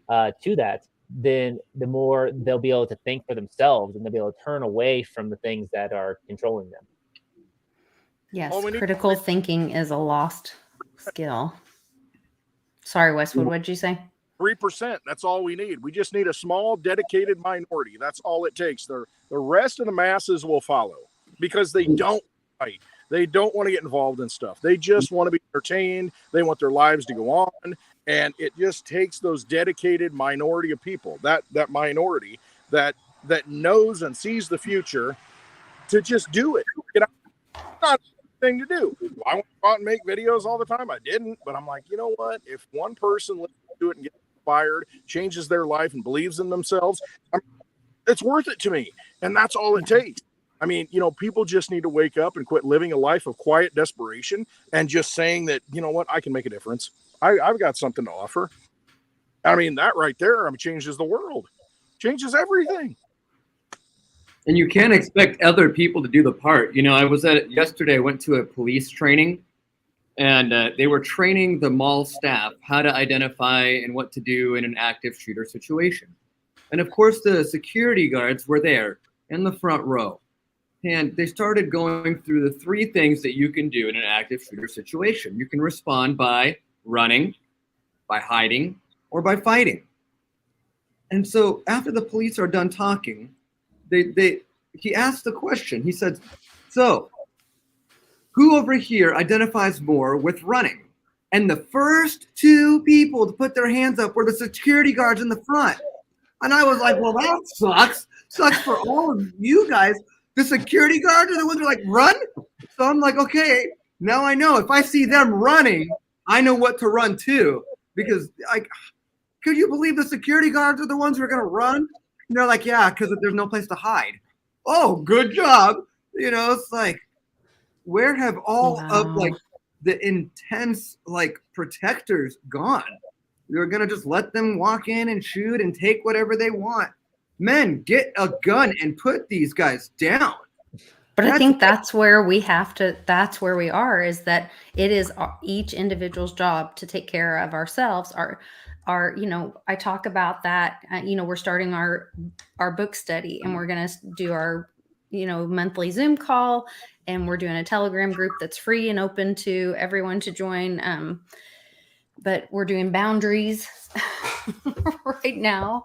to that, then the more they'll be able to think for themselves and they'll be able to turn away from the things that are controlling them. Yes, critical thinking is a lost skill. Sorry, Westwood, what did you say? 3%. That's all we need. We just need a small, dedicated minority. That's all it takes. The rest of the masses will follow because they don't fight. They don't want to get involved in stuff. They just want to be entertained. They want their lives to go on. And it just takes those dedicated minority of people, that minority that knows and sees the future, to just do it. You know, it's not a thing to do. I want to go out and make videos all the time. I didn't, but I'm like, you know what? If one person listens to it and gets inspired, changes their life and believes in themselves, it's worth it to me. And that's all it takes. I mean, you know, people just need to wake up and quit living a life of quiet desperation and just saying that, you know what, I can make a difference. I've got something to offer. I mean, that right there, changes the world, changes everything. And you can't expect other people to do the part. You know, I was yesterday, I went to a police training, and they were training the mall staff how to identify and what to do in an active shooter situation. And of course, the security guards were there in the front row. And they started going through the 3 things that you can do in an active shooter situation. You can respond by running, by hiding, or by fighting. And so after the police are done talking, he asked the question. He said, so who over here identifies more with running? And the first 2 people to put their hands up were the security guards in the front. And I was like, well, that sucks. Sucks for all of you guys. The security guards are the ones who are like, run? So I'm like, okay, now I know. If I see them running, I know what to run to. Because, like, could you believe the security guards are the ones who are going to run? And they're like, yeah, because there's no place to hide. Oh, good job. You know, it's like, where have all of, like, the intense, like, protectors gone? You're going to just let them walk in and shoot and take whatever they want. Men, get a gun and put these guys down. But I think that's where we have to, that's where we are, is that it is each individual's job to take care of ourselves. You know, I talk about that, you know, we're starting our book study, and we're going to do our, you know, monthly Zoom call, and we're doing a Telegram group that's free and open to everyone to join. But we're doing boundaries right now.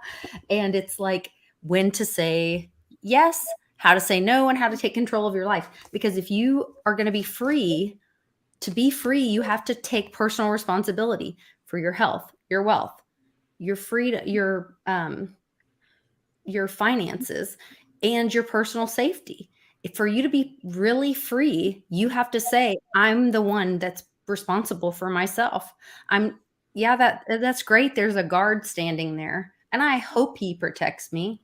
And it's like when to say yes, how to say no, and how to take control of your life. Because if you are going to be free, you have to take personal responsibility for your health, your wealth, your freedom, your finances, and your personal safety. For you to be really free, you have to say, I'm the one that's responsible for myself. That's great. There's a guard standing there, and I hope he protects me,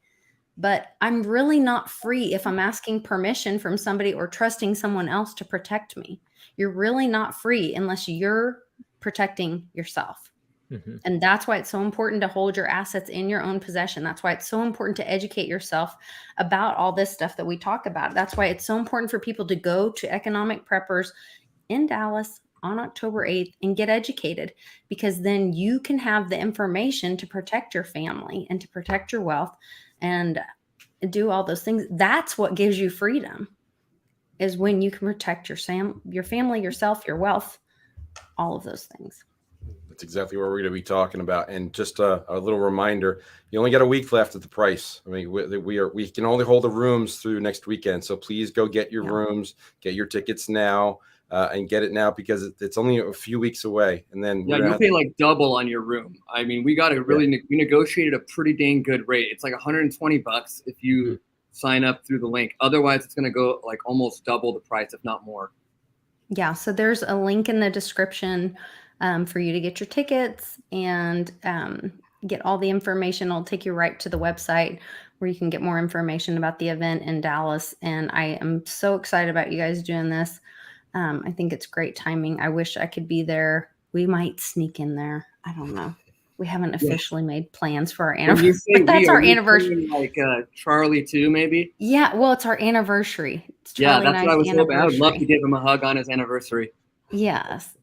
but I'm really not free if I'm asking permission from somebody or trusting someone else to protect me. You're really not free unless you're protecting yourself. Mm-hmm. And that's why it's so important to hold your assets in your own possession. That's why it's so important to educate yourself about all this stuff that we talk about. That's why it's so important for people to go to Economic Preppers in Dallas on October 8th and get educated, because then you can have the information to protect your family and to protect your wealth and do all those things. That's what gives you freedom, is when you can protect your family, yourself, your wealth, all of those things. That's exactly what we're going to be talking about. And just a little reminder, you only got a week left at the price. I mean, we can only hold the rooms through next weekend. So please go get your rooms, get your tickets now, and get it now, because it's only a few weeks away. And then you pay like double on your room. I mean, we got to really, we negotiated a pretty dang good rate. It's like $120 if you sign up through the link. Otherwise, it's going to go like almost double the price, if not more. Yeah. So there's a link in the description for you to get your tickets and get all the information. It'll take you right to the website where you can get more information about the event in Dallas. And I am so excited about you guys doing this. I think it's great timing. I wish I could be there. We might sneak in there. I don't know. We haven't officially made plans for our anniversary. That's our anniversary. Like Charlie too, maybe? Yeah. Well, it's our anniversary. It's Charlie that's what I was hoping. I would love to anniversary. give him a hug on his anniversary. Yes.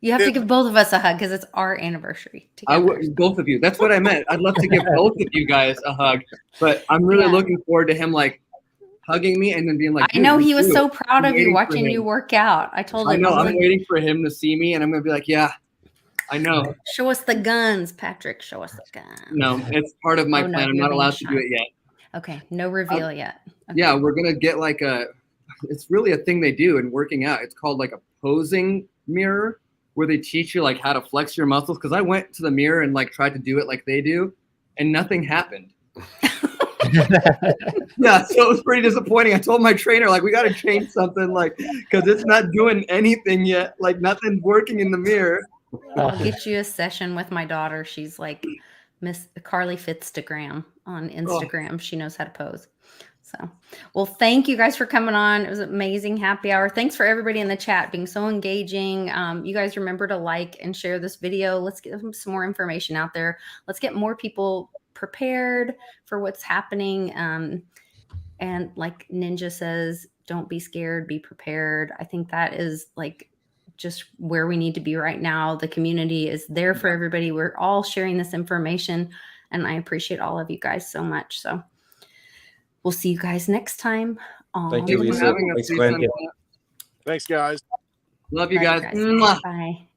You have to give both of us a hug because it's our anniversary I together. would, both of you. That's what I meant. I'd love to give both of you guys a hug, but I'm really looking forward to him like hugging me and then being like, I know he was so proud of you watching you work out. I told him. I know. I'm waiting for him to see me, and I'm gonna be like, yeah, I know. Show us the guns, Patrick. Show us the guns. No, it's part of my plan. I'm not allowed to do it yet. Okay, no reveal yet. Okay. Yeah, we're gonna get like it's really a thing they do in working out. It's called like a posing mirror, where they teach you like how to flex your muscles. Because I went to the mirror and like tried to do it like they do, and nothing happened. Yeah, so it was pretty disappointing. I told my trainer, like, we got to change something, like, because it's not doing anything yet. Like, nothing's working in the mirror. I'll get you a session with my daughter. She's like Miss Carly Fitstagram on Instagram. Oh. She knows how to pose. So, well, thank you guys for coming on. It was an amazing happy hour. Thanks for everybody in the chat being so engaging. You guys remember to like and share this video. Let's get some more information out there. Let's get more people prepared for what's happening. And like Ninja says, don't be scared, be prepared. I think that is like just where we need to be right now. The community is there for everybody. We're all sharing this information, and I appreciate all of you guys so much. So we'll see you guys next time. Thank you, Lisa. Thanks, guys. Love you Bye, guys. Bye.